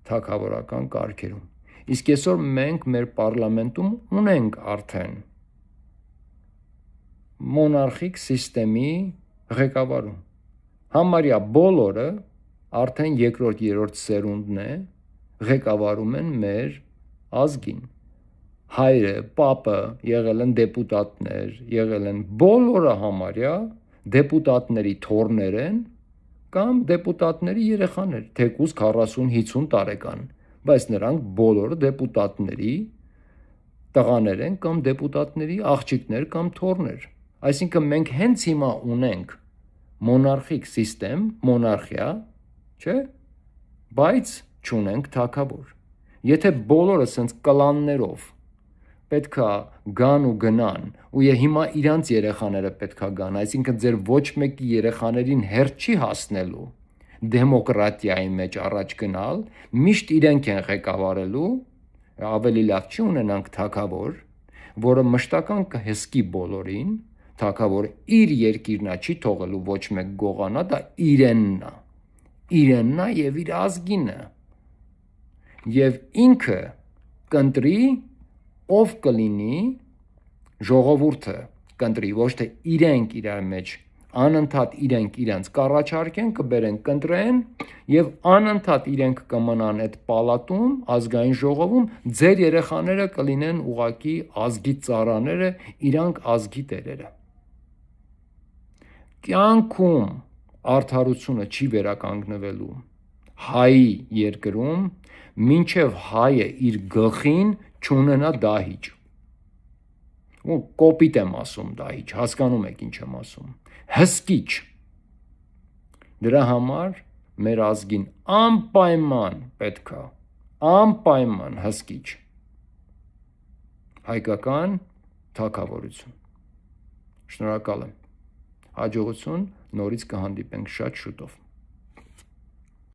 թագավորական կարգերում։ Իսկ այսօր մենք մեր պարլամենտում ունենք արդեն մոնարխիկ սիստեմի ղեկավարում։ Համարյա բոլորը արդեն երկրորդ, երրորդ սերունդն է, ղեկավարում են մեր ազգին։ Հայրը, պապը եղել են դեպուտատներ, եղել են բոլորը համարյա դեպուտատների թոռներ են կամ դեպուտատների երեխաներ, թեկուզ 40-50 տարեկան, բայց նրանք բոլորը դեպուտատների տղաներ են կամ դեպուտատների աղջիկներ կամ թոռներ։ Այսինքն մենք հենց հիմա ունենք մոնարխիկ սիստեմ, մոնարխիա, չէ՞, բայց չունենք թագավոր։ Եթե բոլորը սենց կլաններով պետքա գան ու գնան, ու հիմա իրանց երեխաները պետքա գան, այսինքն ձեր ոչ մեկի երեխաներին հերթ չի հասնելու դեմոկրատիայի մեջ առաջ գնալ, միշտ իրենք են ղեկավարելու, ավելի լավ չի ունենանք թագավոր, որը մշտական կհսկի բոլորին, թագավորը իր երկիրնա չի թողելու ոչ մեկ գողանա, դա իրեննա եւ իր ազգինը։ Եվ ինքը կընտրի ով կլինի, ժողովուրդը կընտրի, ոչ թե իրենք իրար մեջ անընդհատ իրենք իրանց կառաջարկեն, կբերեն, կընտրեն եւ անընդհատ իրենք կմնան այդ պալատում, ազգային ժողովում, ձեր երեխաները կլինեն ուղակի ազգի ծառաները, իրանք ազգի տերերը։ Կյանքում արդարությունը չի վերականգնվելու հայի երկրում, մինչև հայը իր գլխին չունենա դահիճ։ Ու կոպիտ եմ ասում դահիճ, հասկանում եք ինչ եմ ասում։ Հսկիչ։ Դրա համար մեր ազգին անպայման պետքա, անպայման հսկիչ հայկական թագավորություն։ Շնորհակալ եմ։ Հաջողություն, նորից կհանդիպենք շատ շուտով։